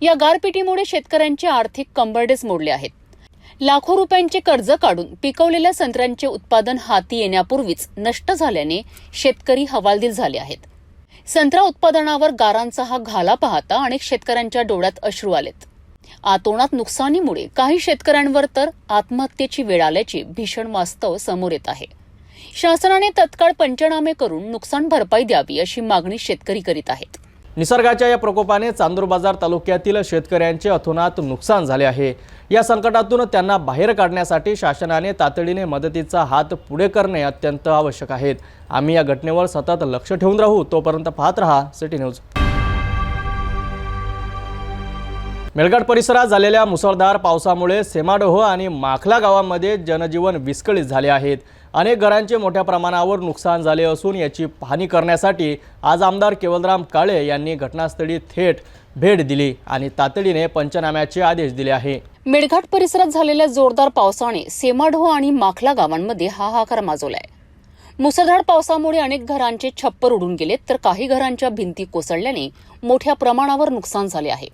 या गारपिटीमुळे शेतकऱ्यांचे आर्थिक कंबरडेच मोडले आहेत. लाखो रुपयांचे कर्ज काढून पिकवलेल्या संत्र्यांचे उत्पादन हाती येण्यापूर्वीच नष्ट झाल्याने शेतकरी हवालदिल झाले आहेत. संत्रा उत्पादनावर गारांचा हा घाला पाहता अनेक शेतकऱ्यांच्या डोळ्यात अश्रू आलेत. आतोनात नुकसानीमुळे काही शेतकऱ्यांवर तर आत्महत्येची वेळ आल्याचे भीषण वास्तव समोर येत आहे. शासनाने तत्काळ पंचनामे करून नुकसान भरपाई द्यावी अशी मागणी शेतकरी करीत आहेत. निसर्गाच्या या प्रकोपाने चांदूर बाजार तालुक्यातील शेतकऱ्यांचे अतोनात नुकसान झाले आहे. या संकटातून त्यांना बाहेर काढण्यासाठी शासनाने तातडीने मदतीचा हात पुढे करणे अत्यंत आवश्यक आहे. आम्ही या घटनेवर सतत लक्ष ठेवून राहू. तोपर्यंत पाहत रहा सिटी न्यूज. मेळघाट परिसरात झालेल्या मुसळधार पावसामुळे सेमाडोह आणि माखला गावामध्ये जनजीवन विस्कळीत झाले आहेत. अनेक घरांचे मोठ्या प्रमाणावर नुकसान झाले असून याची पाहणी करण्यासाठी आज आमदार केवलराम काळे यांनी घटनास्थळी थेट भेट दिली आणि तातडीने पंचनाम्याचे आदेश दिले आहे. मेळघाट परिसरात झालेल्या जोरदार पावसाने सेमाडोह आणि माखला गावांमध्ये हाहाकार माजवलाय. मुसळधार पावसामुळे अनेक घरांचे छप्पर उडून गेलेत तर काही घरांच्या भिंती कोसळल्याने मोठ्या प्रमाणावर नुकसान झाले आहे.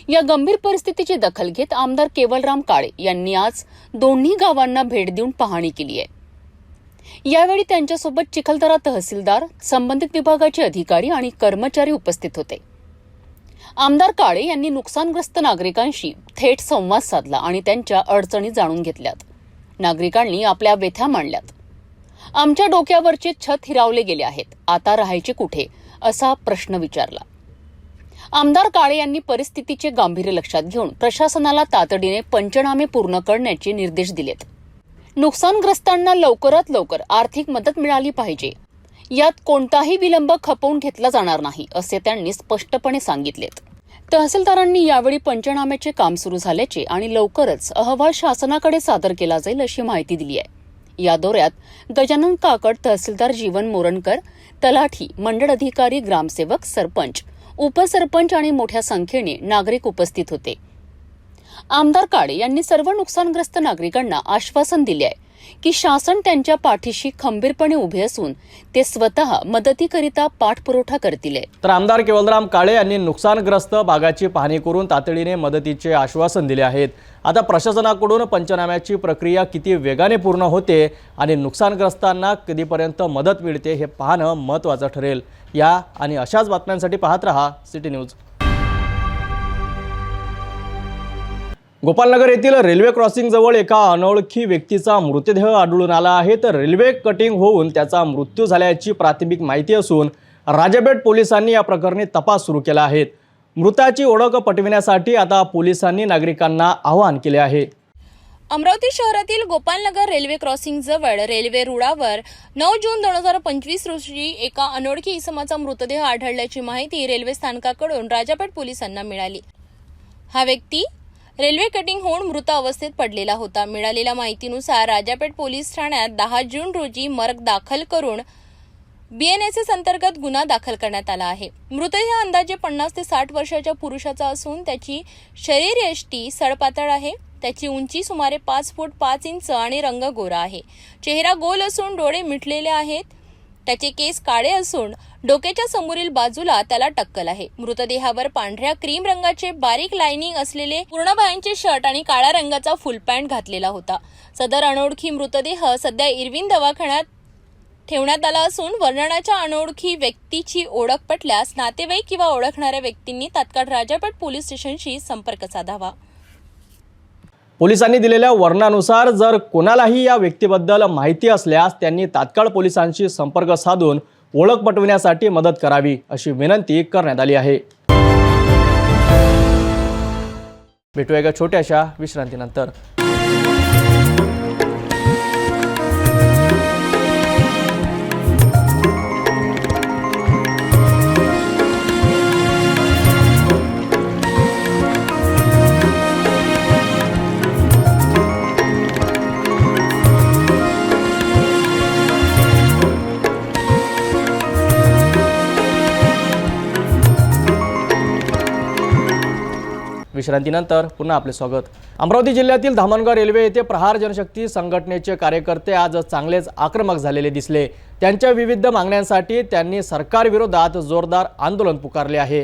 या गंभीर परिस्थितीची दखल घेत आमदार केवलराम काळे यांनी आज दोन्ही गावांना भेट देऊन पाहणी केली आहे. यावेळी त्यांच्यासोबत चिखलदरा तहसीलदार, संबंधित विभागाचे अधिकारी आणि कर्मचारी उपस्थित होते. आमदार काळे यांनी नुकसानग्रस्त नागरिकांशी थेट संवाद साधला आणि त्यांच्या अडचणी जाणून घेतल्यात. नागरिकांनी आपल्या व्यथा मांडल्यात. आमच्या डोक्यावरचे छत हिरावले गेले आहेत, आता राहायचे कुठे असा प्रश्न विचारला. आमदार काळे यांनी परिस्थितीचे गांभीर्य लक्षात घेऊन प्रशासनाला तातडीने पंचनामे पूर्ण करण्याचे निर्देश दिलेत. नुकसानग्रस्तांना लवकरात लवकर आर्थिक मदत मिळाली पाहिजे. यात कोणताही विलंब खपवून घेतला जाणार नाही असे त्यांनी स्पष्टपणे सांगितलेत. तहसीलदारांनी यावेळी पंचनाम्याचे काम सुरू झाल्याचे आणि लवकरच अहवाल शासनाकडे सादर केला जाईल अशी माहिती दिली आहे. या दौऱ्यात गजानन काकड, तहसीलदार जीवन मोरणकर, तलाठी, मंडळ अधिकारी, ग्रामसेवक, सरपंच, उपसरपंच आणि मोठ्या संख्येने नागरिक उपस्थित होते. आमदार काळे यांनी सर्व नुकसानग्रस्त नागरिकांना आश्वासन दिले आहे की शासन त्यांच्या पाठीशी खंबीरपणे उभे असून ते स्वतः मदतीकरिता पाठपुरवठा करतील. तर आमदार केवलराम काळे यांनी नुकसानग्रस्त भागाची पाहणी करून तातडीने मदतीचे आश्वासन दिले आहेत. आता प्रशासनाकडून पंचनाम्याची प्रक्रिया किती वेगाने पूर्ण होते आणि नुकसानग्रस्तांना कधीपर्यंत मदत मिळते हे पाहणं महत्त्वाचं ठरेल. या आणि अशाच बातम्यांसाठी पाहत रहा सिटी न्यूज. गोपालनगर येथील रेल्वे क्रॉसिंग जवळ एका अनोळखी व्यक्तीचा मृतदेह आढळून आला आहे. तर रेल्वे कटिंग होऊन त्याचा मृत्यू झाल्याची प्राथमिक माहिती असून राजापेठ पोलिसांनी या प्रकरणी तपास सुरू केला आहे. मृताची ओळख पटविण्यासाठी आता पोलिसांनी नागरिकांना आवाहन केले आहे. अमरावती शहरातील गोपालनगर रेल्वे क्रॉसिंग जवळ रेल्वे रुळावर 9 जून 2025 रोजी एका अनोळखी इसमाचा मृतदेह आढळल्याची माहिती रेल्वे स्थानकाकडून राजापेठ पोलिसांना मिळाली. हा व्यक्ती रेल्वे कटिंग होऊन मृत अवस्थेत पडलेला होता. मिळालेल्या माहितीनुसार राजापेठ पोलीस ठाण्यात 10 जून रोजी मर्ग दाखल करून BNSS अंतर्गत गुन्हा दाखल करण्यात आला आहे. मृतदेह अंदाजे 50 ते 60 वर्षाच्या पुरुषाचा असून त्याची शरीरयष्टी सडपातळ आहे. त्याची उंची सुमारे 5 फूट 5 इंच आणि रंग गोरा आहे. चेहरा गोल असून डोळे मिटलेले आहेत. त्याचे केस काळे असून डोक्याच्या समोरील बाजूला त्याला टक्कल आहे. मृतदेहावर पांढऱ्या क्रीम रंगाचे बारीक लाइनिंग असलेले पूर्ण बाह्यांचे शर्ट आणि काळ्या रंगाचा फुल पॅन्ट घातलेला होता. सदर अनोळखी मृतदेह सध्या इरविन दवाखान्यात ठेवण्यात आला असून वर्णनाच्या अनोळखी व्यक्तीची ओळख पटल्यास नातेवाईक किंवा ओळखणाऱ्या व्यक्तींनी तात्काळ राजापेठ पोलीस स्टेशनशी संपर्क साधावा. पोलिसांनी दिलेल्या वर्णनानुसार जर कोणालाही या व्यक्तीबद्दल माहिती असल्यास त्यांनी तात्काळ पोलिसांशी संपर्क साधून ओळख पटविण्यासाठी मदत करावी अशी विनंती करण्यात आली आहे. भेटूया एका छोट्याशा विश्रांतीनंतर. विश्रांतीनंतर पुन्हा आपले स्वागत. अमरावती जिल्ह्यातील धामणगाव रेल्वे येथे प्रहार जनशक्ती संघटनेचे कार्यकर्ते आज चांगलेच आक्रमक झालेले दिसले. त्यांच्या विविध मागण्यांसाठी त्यांनी सरकारविरोधात जोरदार आंदोलन पुकारले आहे.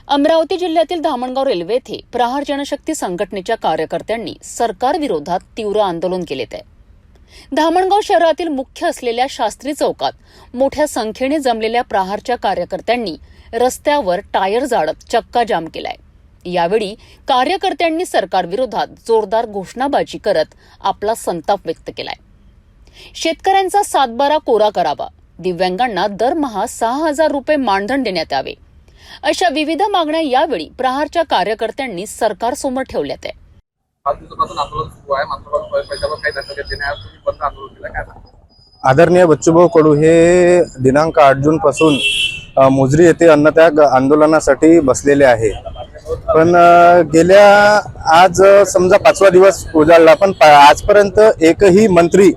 अमरावती जिल्ह्यातील धामणगाव रेल्वे येथे प्रहार जनशक्ती संघटनेच्या कार्यकर्त्यांनी सरकारविरोधात तीव्र आंदोलन केले आहे. धामणगाव शहरातील मुख्य असलेल्या शास्त्री चौकात मोठ्या संख्येने जमलेल्या प्रहारच्या कार्यकर्त्यांनी रस्त्यावर टायर जाळत चक्का जाम केलाय. यावेळी कार्यकर्त्यांनी सरकारविरोधात जोरदार घोषणाबाजी करत आपला संताप व्यक्त केलाय. शेतकऱ्यांचा 7/12 कोरा करावा, दिव्यांगांना दरमहा 6,000 रुपये मानधन देण्यात यावे, अशा विविध मागण्या यावेळी प्रहारच्या कार्यकर्त्यांनी सरकारसमोर ठेवल्यात आहे. आदरणीय बच्चूभाऊ कडू हे दिनांक 8 जून पासून मोजरी येथे अन्नत्याग आंदोलनासाठी बसलेले आहे. पण गेल्या आज समजा 5वा दिवस उजाडला, पण आजपर्यंत एकही मंत्री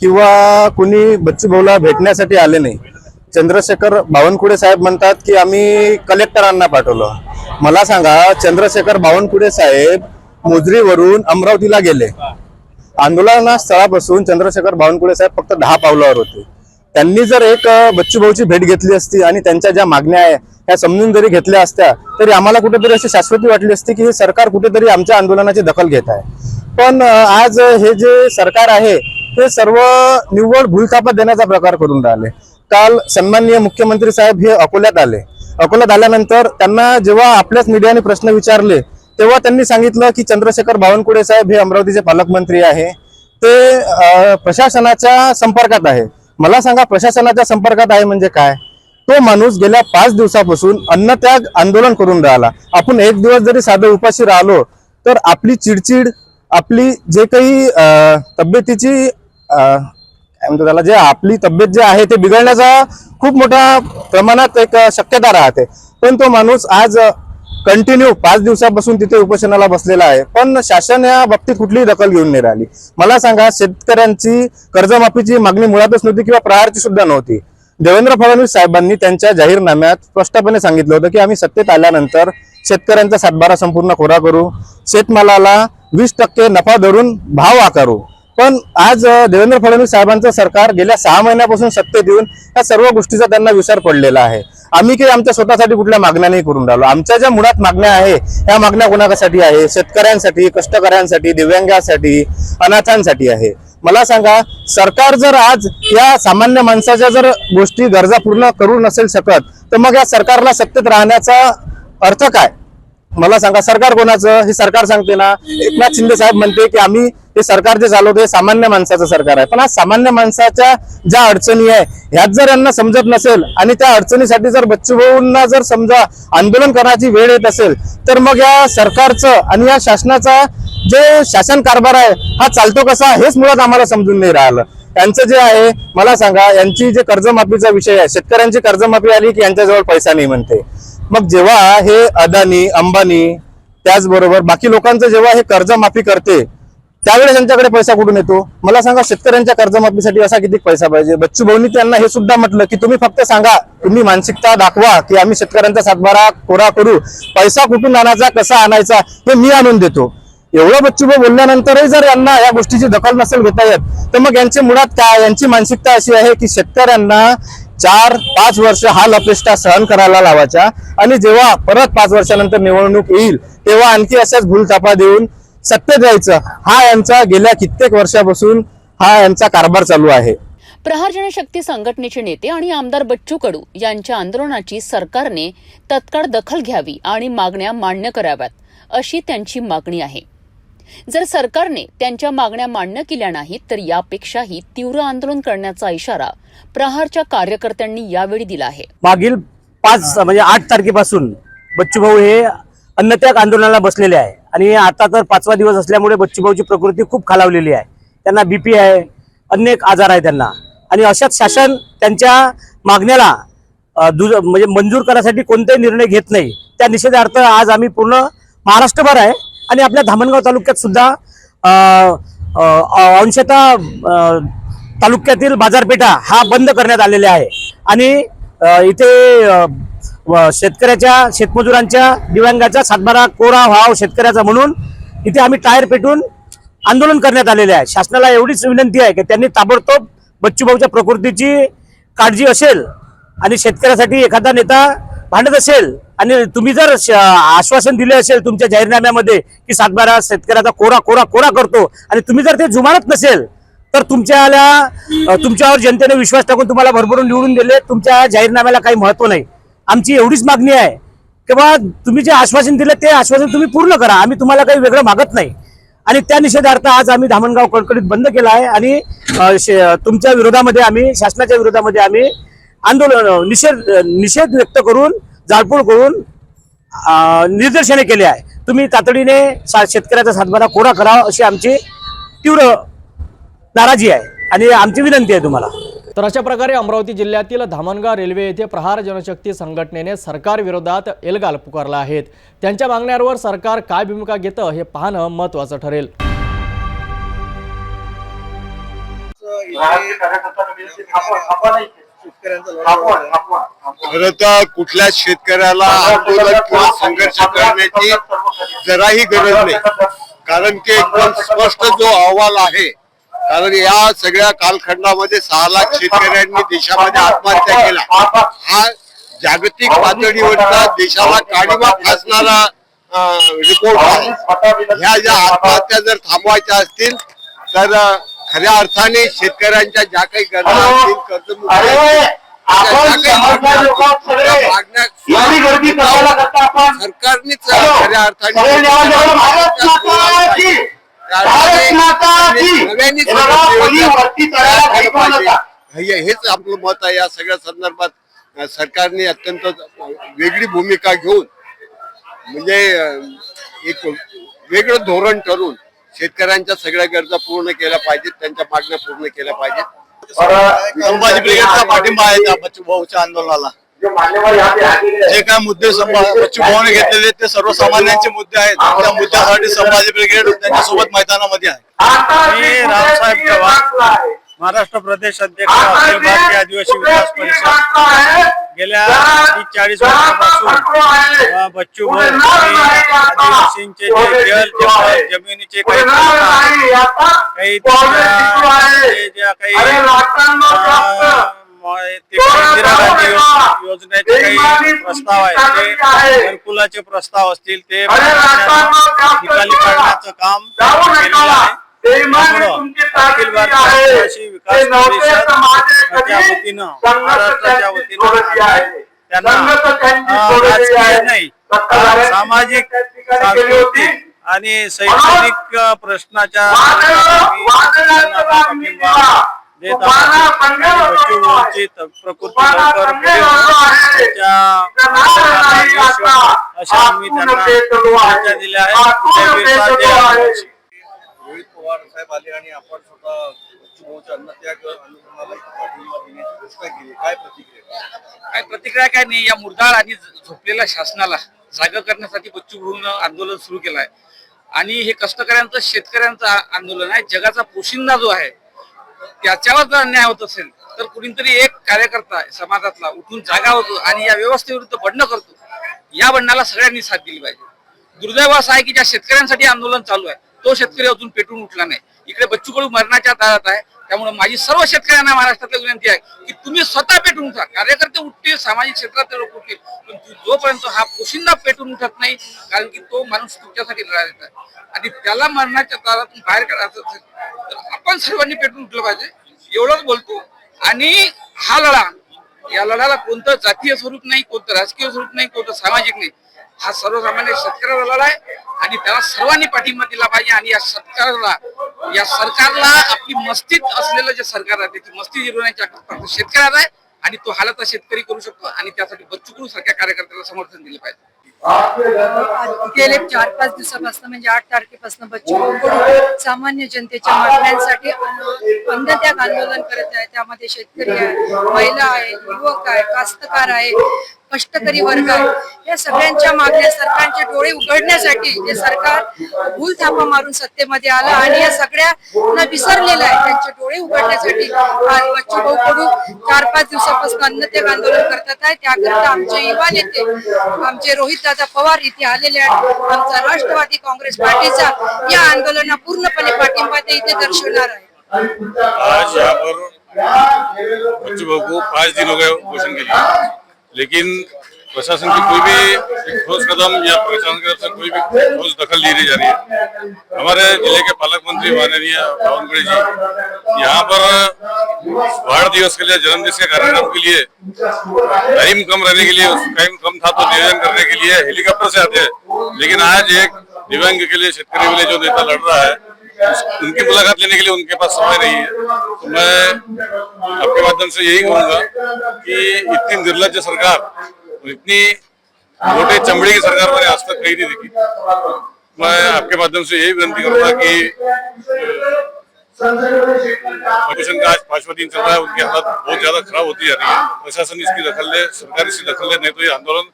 किंवा कुणी बच्चूभाऊला भेटण्यासाठी आले नाही. चंद्रशेखर बावनकुळे साहेब म्हणतात की आम्ही कलेक्टरांना पाठवलं. मला सांगा, चंद्रशेखर बावनकुळे साहेब मोजरीवरून अमरावतीला गेले. आंदोलना स्थळापासून चंद्रशेखर बावनकुळे साहेब फक्त 10 पावलावर होते. त्यांनी जर एक बच्चूभाऊची भेट घेतली असती आणि त्यांच्या ज्या मागण्या आहे ह्या समजून जरी घेतल्या असत्या तरी आम्हाला कुठेतरी अशी शाश्वती वाटली असती की हे सरकार कुठेतरी आमच्या आंदोलनाची दखल घेत आहे. पण आज हे जे सरकार आहे ते सर्व निव्वळ भूलथापा देण्याचा प्रकार करून राहिले. काल सन्माननीय मुख्यमंत्री साहेब हे अकोल्यात आले. अकोल्यात आल्यानंतर त्यांना जेव्हा आपल्याच मीडियाने प्रश्न विचारले तेव्हा त्यांनी सांगितलं की चंद्रशेखर बावनकुळे साहेब हे अमरावतीचे पालकमंत्री आहे, ते प्रशासनाच्या संपर्कात आहे. मला सांगा, प्रशासनाच्या संपर्कात आहे म्हणजे काय? तो माणूस गेल्या 5 दिवसापासून अन्नत्याग आंदोलन करून राहिला. आपण एक दिवस जरी साधं उपाशी राहिलो तर आपली चिडचिड, आपली जे काही तब्येतीची काय म्हणतो त्याला, जे आपली तब्येत जे आहे ते बिघडण्याचा खूप मोठ्या प्रमाणात एक शक्यता राहते. पण तो माणूस आज कंटिन्यू 5 दिवसापासून तिथे उपोषणाला बसलेला आहे. पण शासन या बाबतीत कुठलीही दखल घेऊन नाही राहिली. मला सांगा, शेतकऱ्यांची कर्जमाफीची मागणी मुळातच नव्हती किंवा प्रहारची सुद्धा नव्हती. देवेंद्र फडणवीस साहेबांनी त्यांच्या जाहीरनाम्यात स्पष्टपणे सांगितलं होतं की आम्ही सत्तेत आल्यानंतर शेतकऱ्यांचा 7/12 संपूर्ण कोरा करू, शेतमालाला 20% नफा धरून भाव आकारू. पण आज देवेंद्र फडणवीस साहेबांचं सरकार गेल्या 6 महिन्यापासून सत्तेत येऊन या सर्व गोष्टीचा त्यांना विसर पडलेला आहे. आम्ही काही आमच्या स्वतःसाठी कुठल्या मागण्या नाही करून राहिलो. आमच्या ज्या मुळात मागण्या आहे ह्या मागण्या कोणासाठी आहे? शेतकऱ्यांसाठी, कष्टकऱ्यांसाठी, दिव्यांगांसाठी, अनाथांसाठी आहे. मला सांगा, सरकार जर आज या सामान्य माणसाच्या जर गोष्टी, गरजा पूर्ण करू नसेल शकत तर मग या सरकारला सत्तेत राहण्याचा अर्थ काय? मला सांगा सरकार कोणाचं? हे सरकार सांगते ना. एकनाथ शिंदे साहेब म्हणते की आम्ही हे सरकार जे चालवतो हे सामान्य माणसाचं सरकार आहे. पण आज सामान्य माणसाच्या ज्या अडचणी आहे ह्यात जर यांना समजत नसेल आणि त्या अडचणीसाठी जर बच्चूभाऊंना जर समजा आंदोलन करण्याची वेळ येत असेल तर मग या सरकारचं आणि या शासनाचा जे शासन कारभार आहे हा चालतो कसा हेच मुळात आम्हाला समजून नाही राहिलं. त्यांचं जे आहे मला सांगा, यांची जे कर्जमाफीचा विषय आहे, शेतकऱ्यांची कर्जमाफी आली की यांच्याजवळ पैसा नाही म्हणते. मग जेव्हा हे अदानी अंबानी त्याचबरोबर बाकी लोकांचं जेव्हा हे कर्जमाफी करते त्यावेळेस यांच्याकडे पैसा कुठून येतो? मला सांगा, शेतकऱ्यांच्या कर्जमाफीसाठी असा किती पैसा पाहिजे? बच्चू भाऊंनी त्यांना हे सुद्धा म्हटलं की तुम्ही फक्त सांगा, तुम्ही मानसिकता दाखवा की आम्ही शेतकऱ्यांचा सातबारा कोरा करू, पैसा कुठून आणायचा कसा आणायचा हे मी आणून देतो. एवढं बच्चूभाऊ बोलल्यानंतरही जर यांना या गोष्टीची दखल नसेल घेता येत तर मग यांचे मुळात काय? यांची मानसिकता अशी आहे की शेतकऱ्यांना 4-5 वर्ष हाल अपेष्टा सहन करायला लावायच्या आणि जेव्हा परत 5 वर्षानंतर निवडणूक येईल तेव्हा आणखी अशाच भूलथापा देऊन सत्तेत यायचं. हा यांचा गेल्या कित्येक वर्षापासून हा यांचा कारभार चालू आहे. प्रहार जनशक्ती संघटनेचे नेते आणि आमदार बच्चू कडू यांच्या आंदोलनाची सरकारने तत्काळ दखल घ्यावी आणि मागण्या मान्य कराव्यात अशी त्यांची मागणी आहे. जर सरकारने त्यांच्या मागण्या मान्य केल्या नाहीत तर यापेक्षाही तीव्र आंदोलन करण्याचा इशारा प्रहारच्या कार्यकर्त्यांनी यावेळी दिला आहे. मागील 8 तारखेपासून बच्चूभाऊ हे अन्नत्याग आंदोलनाला बसलेले आहे आणि आता तर 5वा दिवस असल्यामुळे बच्चूभाऊची प्रकृती खूप खालावलेली आहे. त्यांना बीपी आहे, अनेक आजार आहे त्यांना आणि अशाच शासन त्यांच्या मागण्याला म्हणजे मंजूर करण्यासाठी कोणताही निर्णय घेत नाही. त्या निषेधार्थ आज आम्ही पूर्ण महाराष्ट्रभर आहे आणि आपल्या धामणगाव तालुक्यात सुद्धा अंशतः तालुक्यातील बाजारपेठा हा बंद करण्यात आलेला आहे आणि इथे शेतकऱ्याच्या शेतमजुरांच्या दिव्यांगाचा सातबारा कोरा व्हाव शेतकऱ्याचा म्हणून इथे आम्ही टायर पेटून आंदोलन करण्यात आलेले आहे. शासनाला एवढीच विनंती आहे की त्यांनी ताबडतोब बच्चूभाऊच्या प्रकृतीची काळजी असेल आणि शेतकऱ्यासाठी एखादा नेता भांडत असेल आणि तुम्ही जर आश्वासन दिले असेल तुमच्या जाहीरनाम्यामध्ये की सातबारा शेतकऱ्याचा कोरा कोरा कोरा करतो आणि तुम्ही जर ते जुमानत नसेल तर तुमच्यावर जनतेने विश्वास टाकून तुम्हाला भरभरून निवडून दिले, तुमच्या जाहीरनाम्याला काही महत्व नाही. आमची एवढीच मागणी आहे की बा तुम्ही जे आश्वासन दिले ते आश्वासन तुम्ही पूर्ण करा. आम्ही तुम्हाला काही वेगळं मागत नाही आणि त्या निषेधार्थ आज आम्ही धामणगाव कडकडीत बंद केला आहे आणि तुमच्या विरोधामध्ये आम्ही शासनाच्या विरोधामध्ये आम्ही आंदोलन निषेध व्यक्त करून जाळपोळ करून निदर्शने केले आहे. तुम्ही तातडीने शेतकऱ्याचा सातबारा कोरा करा अशी आमची तीव्र नाराजी आहे आणि आमची विनंती आहे तुम्हाला. तर अशा प्रकारे अमरावती जिल्ह्यातील धामणगाव रेल्वे येथे प्रहार जनशक्ती संघटनेने सरकार विरोधात एल्गार पुकारला आहे. त्यांच्या मागण्यांवर सरकार काय भूमिका घेतं हे पाहणं महत्त्वाचं ठरेल. खरं तर कुठल्या शेतकऱ्याला आंदोलन किंवा संघर्ष करण्याची जराही गरज नाही, कारण की एकदम स्पष्ट जो अहवाल आहे. कारण या सगळ्या कालखंडामध्ये 6 लाख शेतकऱ्यांनी देशामध्ये आत्महत्या केला. हा जागतिक पातळीवरचा देशाला काळीमा फासणारा रिपोर्ट आहे. ह्या ज्या आत्महत्या जर थांबवायच्या असतील तर खऱ्या अर्थाने शेतकऱ्यांच्या ज्या काही गरजा असतील, कर्जमुक्ती सरकारनेच खऱ्या अर्थाने हेच आपलं मत आहे. या सगळ्या संदर्भात सरकारने अत्यंत वेगळी भूमिका घेऊन म्हणजे एक वेगळं धोरण ठरवून शेतकऱ्यांच्या सगळ्या गरजा पूर्ण केल्या पाहिजेत, त्यांच्या मागण्या पूर्ण केल्या पाहिजेत. संभाजी ब्रिगेडचा पाठिंबा आहे त्या बच्चूभाऊच्या आंदोलनाला. जे काय मुद्दे बच्चूभाऊने घेतलेले ते सर्वसामान्यांचे मुद्दे आहेत. त्या मुद्द्यासाठी संभाजी ब्रिगेड त्यांच्यासोबत मैदानामध्ये आहे. मी रामसाहेब चव्हाण, महाराष्ट्र प्रदेश अध्यक्ष अखिल भारतीय आदिवासी विकास परिषद. गेल्या 30-40 वर्षापासून बच्चूभाऊ आदिवासींचे जे जमिनीचे काही ज्या काही इंदिरा गांधी योजनेचे काही प्रस्ताव आहेत, ते घरकुलाचे प्रस्ताव असतील ते निकाली काढण्याचं काम केलेलं आहे. अखिल भारतीय आदिवासी विकास परिषदच्या वतीनं, महाराष्ट्राच्या वतीनं त्यांना राजकीय नाही सामाजिक सांस्कृतिक आणि शैक्षणिक प्रश्नाच्या देत बच्चू भाऊंची प्रकृती लवकर बरी होईल अशा मी त्यांना शुभेच्छा दिल्या आहेत. रोहित पवार साहेब आले आणि आपण स्वतः बच्चू भाऊच्या अन्नत्याग आंदोलनाला पाठिंबा देण्याची घोषणा केली. काय प्रतिक्रिया? काय नाही, या मुरदाळ आणि झोपलेल्या शासनाला जागा करण्यासाठी बच्चू भाऊनं आंदोलन सुरू केलं आहे आणि हे कष्टकऱ्यांचं शेतकऱ्यांचं आंदोलन आहे. जगाचा पोशिंदा जो आहे त्याच्यावर जर अन्याय होत असेल तर कुणीतरी एक कार्यकर्ता समाजातला उठून जागा होतो आणि या व्यवस्थेविरुद्ध बंड करतो. या बंडाला सगळ्यांनी साथ दिली पाहिजे. दुर्दैव असं आहे की ज्या शेतकऱ्यांसाठी आंदोलन चालू आहे तो शेतकरी अजून पेटून उठला नाही. इकडे बच्चू कडू मरणाच्या दारात आहे. त्यामुळे माझी सर्व शेतकऱ्यांना महाराष्ट्रातली विनंती आहे की तुम्ही स्वतः पेटून उठा. कार्यकर्ते उठतील, सामाजिक क्षेत्रातले लोक उठतील, पण जोपर्यंत हा पोशिंदा पेटून उठत नाही, कारण की तो माणूस तुमच्यासाठी लढत आहे आणि त्याला मरणाच्या दारातून बाहेर काढायचं असेल तर आपण सर्वांनी पेटून उठलं पाहिजे. एवढंच बोलतो. आणि हा लढा, या लढ्याला कोणतं जातीय स्वरूप नाही, कोणतं राजकीय स्वरूप नाही, कोणतं सामाजिक नाही. हा सर्वसामान्य शेतकऱ्याचा लढा आहे आणि त्याला सर्वांनी पाठिंबा दिला पाहिजे. आणि या सरकारला आपली मस्तीत असलेलं जे सरकार आहे त्याची मस्ती जिरवण्याची फक्त शेतकऱ्याला आहे आणि तो हालत शेतकरी करू शकतो आणि त्यासाठी बच्चू कडू सारख्या कार्यकर्त्याला समर्थन दिले पाहिजे. गेले 4-5 दिवसापासून म्हणजे 8 तारखेपासून बच्चू कडू सामान्य जनतेच्या मागण्यांसाठी अन्नत्याग आंदोलन करत आहे. त्यामध्ये शेतकरी आहे, महिला आहे, युवक आहे, कास्तकार आहे, कष्टकरी वर्ग आहे. या सगळ्यांच्या मागण्या सरकारचे डोळे उघडण्यासाठी जे सरकार भूल थापा मारून सत्तेमध्ये आलं आणि या सगळ्यांना विसरलेलं आहे, त्यांचे डोळे उघडण्यासाठी आज बच्चू भाऊ कडू 4-5 दिवसापासून अन्नत्याग आंदोलन करतात आहे. त्याकरता आमचे युवा नेते, आमचे रोहित दादा पवार इथे आलेले आहेत. आमचा राष्ट्रवादी काँग्रेस पार्टीचा या आंदोलनाला पूर्णपणे पाठिंबा ते इथे दर्शवणार आहे. आज यहाँ पर बच्चू भाऊ को 5 दिन हो गए घोषणा के लिए, लेकिन प्रशासन की कोई भी ठोस कदम या प्रशासन की तरफ से कोई भी ठोस दखल ली नहीं जा रही है. हमारे जिले के पालक मंत्री माननीय बावनकुड़े जी यहाँ पर बाढ़ दिवस के लिए, जन्मदिन के कार्यक्रम के लिए, टाइम कम रहने के लिए, टाइम कम था तो नियोजन करने के लिए हेलीकॉप्टर से आते हैं, लेकिन आज एक दिव्यांग के लिए, शेतकरी के लिए जो नेता लड़ रहा है उनकी मुलाकात लेने के लिए उनके पास समय नहीं है. तो मैं आपके माध्यम से यही कहूंगा कि इतनी निर्लज्ज सरकार, इतनी मोटे चमड़े की सरकार मैंने आज तक कहीं नहीं देखी. मैं आपके माध्यम से यही विनती करूंगा कि प्रशासन का आज 5वां दिन चल रहा है, उनकी हालत बहुत ज्यादा खराब होती जा रही है. प्रशासन इसकी दखल ले, सरकार इसकी दखल ले, नहीं तो ये आंदोलन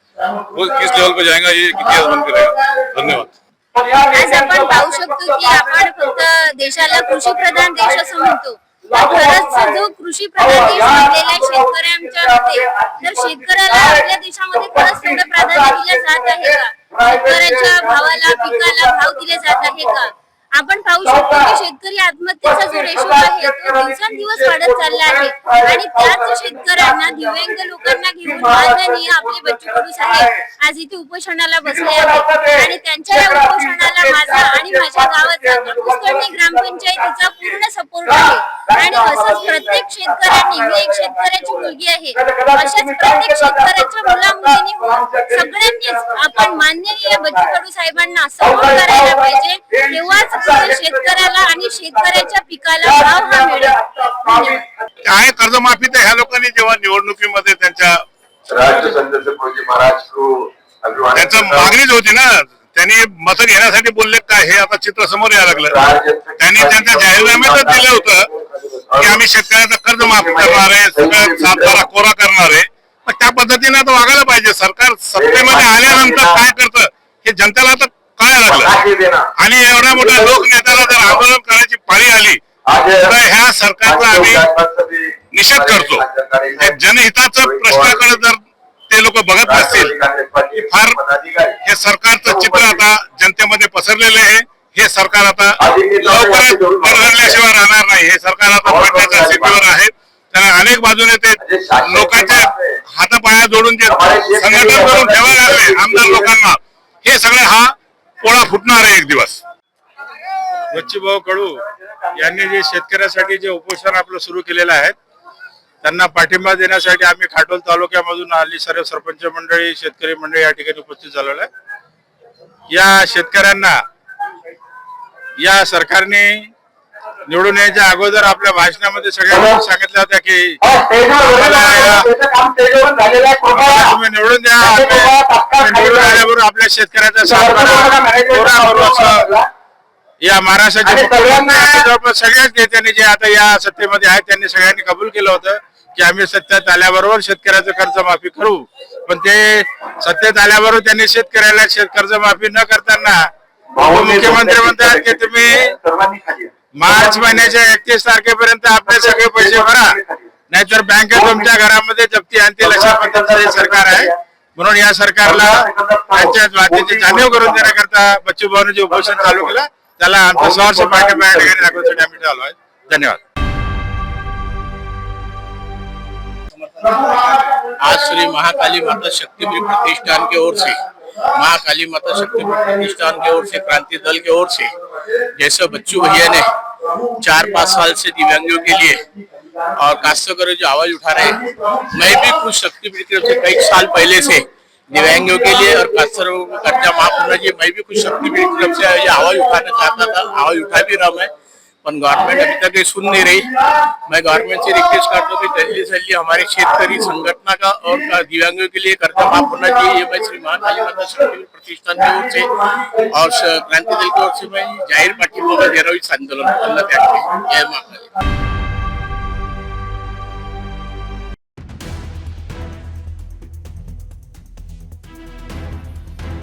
वो किस लेवल पे जाएगा ये इतिहास बन करेगा. धन्यवाद. आज आपण पाहू शकतो की आपण फक्त देशाला कृषी प्रधान देश असं म्हणतो, तर खरंच जो कृषी प्रधान देश बनलेला आहे शेतकऱ्यांच्या मध्ये, तर शेतकऱ्याला आपल्या देशामध्ये खरंच तेवढं प्राधान्य दिलं जात आहे का? शेतकऱ्याच्या भावाला, पिकाला भाव दिले जात आहे का? आपण पाहू शकतो की शेतकरी आत्महत्येचा जो रेशो आहे तो दिवसेंदिवस वाढत चालला आहे आणि त्याच शेतकऱ्यांना, दिव्यांग लोकांना घेऊन माननीय आपले बच्चू कडू साहेब आज इथे उपोषणाला बसले आहेत आणि त्यांच्या या उपोषणाला माझा आणि माझ्या गावाचा कुसकर्णी ग्रामपंचायतीचा पूर्ण सपोर्ट आहे. आणि असंच प्रत्येक शेतकऱ्यांनी, मी एक शेतकऱ्याची मुलगी आहे, अशाच प्रत्येक शेतकऱ्याच्या मुलामुलींनी सगळ्यांनीच आपण माननीय बच्चू कडू साहेबांना सपोर्ट करायला पाहिजे. तेव्हाच शेतकऱ्याला आणि शेतकऱ्याच्या पिकाला भाव हा मिळेल. काय कर्जमाफी तर ह्या लोकांनी जेव्हा निवडणुकीमध्ये त्यांच्या मागणीच होती ना, त्यांनी मतं घेण्यासाठी बोलले काय, हे आता चित्र समोर यायला लागलं. त्यांनी त्यांच्या जाहीरनाम्यातच दिलं होतं की आम्ही शेतकऱ्याचं कर्ज माफ करणार आहे, सगळं सातबारा कोरा करणार आहे. पण त्या पद्धतीने आता वागायला पाहिजे. सरकार सत्तेमध्ये आल्यानंतर काय करतं हे जनतेला आता कळायला लागलं. आणि एवढ्या मोठ्या लोकनेत्याला जर आंदोलन करायची पाळी आली तर ह्या सरकारचा आम्ही निषेध करतो. जनहिताचं प्रश्नाकडे जर ते लोक बघत नसतील, फार हे सरकारचं चित्र आता जनतेमध्ये पसरलेलं आहे. हे सरकार आता लवकरच बदलल्याशिवाय राहणार नाही. हे सरकार आता पडण्याच्या स्थितीवर आहे. त्याला अनेक बाजूने ते लोकांच्या हातापाया जोडून जे संघटन करून ठेवायला लागले आमदार लोकांना, हे सगळे हा पोळा फुटणार आहे एक दिवस. बच्चू भाऊ कडू यांनी जे शेतकऱ्यासाठी जे उपोषण आपलं सुरू केलेलं आहे त्यांना पाठिंबा देण्यासाठी आम्ही खाटोल तालुक्यामधून हल्ली सर्व सरपंच मंडळी, शेतकरी मंडळी या ठिकाणी उपस्थित झालेलो आहे. या शेतकऱ्यांना या सरकारने निवडून यायच्या अगोदर आपल्या भाषणामध्ये सगळ्यांनी सांगितलं होतं की तुम्ही निवडून द्या, निवडून आल्याबरोबर आपल्या शेतकऱ्याचा साथ करा. या महाराष्ट्राच्या जवळपास सगळ्याच नेत्यांनी जे आता या सत्तेमध्ये आहेत त्यांनी सगळ्यांनी कबूल केलं होतं की आम्ही सत्तेत आल्याबरोबर शेतकऱ्याचं कर्जमाफी करू. पण ते सत्तेत आल्याबरोबर त्यांनी शेतकऱ्याला कर्जमाफी न करताना मुख्यमंत्री म्हणतात की तुम्ही मार्च महिन्याच्या 31 तारखेपर्यंत आपले सगळे पैसे भरा, नाहीतर बँकेत तुमच्या घरामध्ये जप्ती आणतील, अशा पद्धतीचे सरकार आहे. म्हणून या सरकारला त्यांच्या बाबतीची जाणीव करून देण्याकरता बच्चू भाऊने जे उपोषण चालू केलं त्याला आमचा सहर्ष पाठिंबा या ठिकाणी दाखवण्यासाठी आम्ही आलो आहे. धन्यवाद. आज श्री महाकाली माता शक्तिपीठ प्रतिष्ठान की ओर से, महाकाली माता शक्तिपीठ प्रतिष्ठान की ओर से, क्रांति दल की ओर से, जैसे बच्चू भैया ने 4-5 साल से दिव्यांगों के लिए और काश्तकारों जो आवाज उठा रहे हैं, मैं भी कुछ शक्तिपीठ की ओर से कई साल पहले से दिव्यांगों के लिए और काश्तकारों को कर्जा माफ होना चाहिए, मैं भी कुछ शक्तिपीठ की तरफ से ये आवाज उठाना चाहता था. आवाज उठा भी रहा मैं, पण गवर्नमेंट अभी तक ये सुन नहीं रही. मैं गवर्नमेंट से रिक्वेस्ट करता हूँ कि जल्दी से जल्दी हमारे शेतकरी संगठन का और दिव्यांगों के लिए कर्जा माफ होना चाहिए. ये मैं श्री महाकाली माता शक्ति प्रतिष्ठान की ओर से और क्रांति दल की ओर से मैं जाहिर पाठिंबा दे रहा हूँ इस आंदोलन को. जय महाकाली.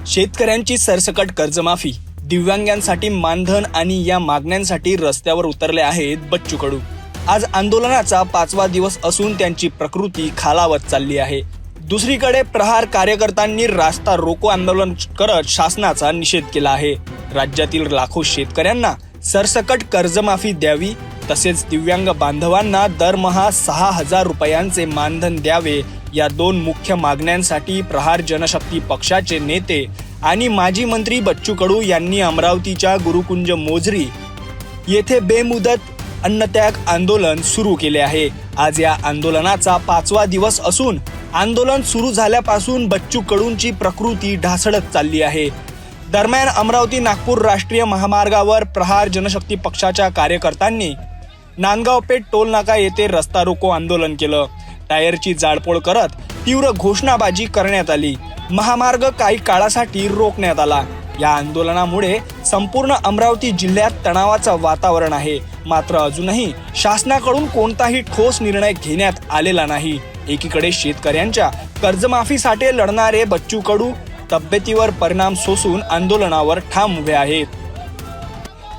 शेतकऱ्यांची सरसकट कर्जमाफी, दिव्यांगांसाठी मानधन आणि या मागण्यांसाठी रस्त्यावर उतरले आहेत बच्चू कडू. आज आंदोलनाचा 5वा दिवस असून त्यांची प्रकृती खालावत चालली आहे. दुसरीकडे प्रहार कार्यकर्त्यांनी रास्ता रोको आंदोलन करत शासनाचा निषेध केला आहे. राज्यातील लाखो शेतकऱ्यांना सरसकट कर्जमाफी द्यावी, तसेच दिव्यांग बांधवांना दरमहा 6,000 रुपयांचे मानधन द्यावे, या 2 मुख्य मागण्यांसाठी प्रहार जनशक्ती पक्षाचे नेते आणि माजी मंत्री बच्चू कडू यांनी अमरावतीच्या गुरुकुंज मोझरी येथे बेमुदत अन्नत्याग आंदोलन सुरू केले आहे. आज या आंदोलनाचा 5वा दिवस असून आंदोलन सुरू झाल्यापासून बच्चू कडूंची प्रकृती ढासळत चालली आहे. दरम्यान अमरावती नागपूर राष्ट्रीय महामार्गावर प्रहार जनशक्ती पक्षाच्या कार्यकर्त्यांनी नांदगाव पेठ टोल नाका येथे रस्ता रोको आंदोलन केलं. टायरची जाळपोळ करत तीव्र घोषणाबाजी करण्यात आली. महामार्ग काही काळासाठी रोखण्यात आला. या आंदोलनामुळे संपूर्ण अमरावती जिल्ह्यात तणावाचं वातावरण आहे. मात्र अजूनही शासनाकडून कोणताही ठोस निर्णय घेण्यात आलेला नाही. एकीकडे शेतकऱ्यांच्या कर्जमाफीसाठी लढणारे बच्चू कडू तब्येतीवर परिणाम सोसून आंदोलनावर ठाम उभे आहेत,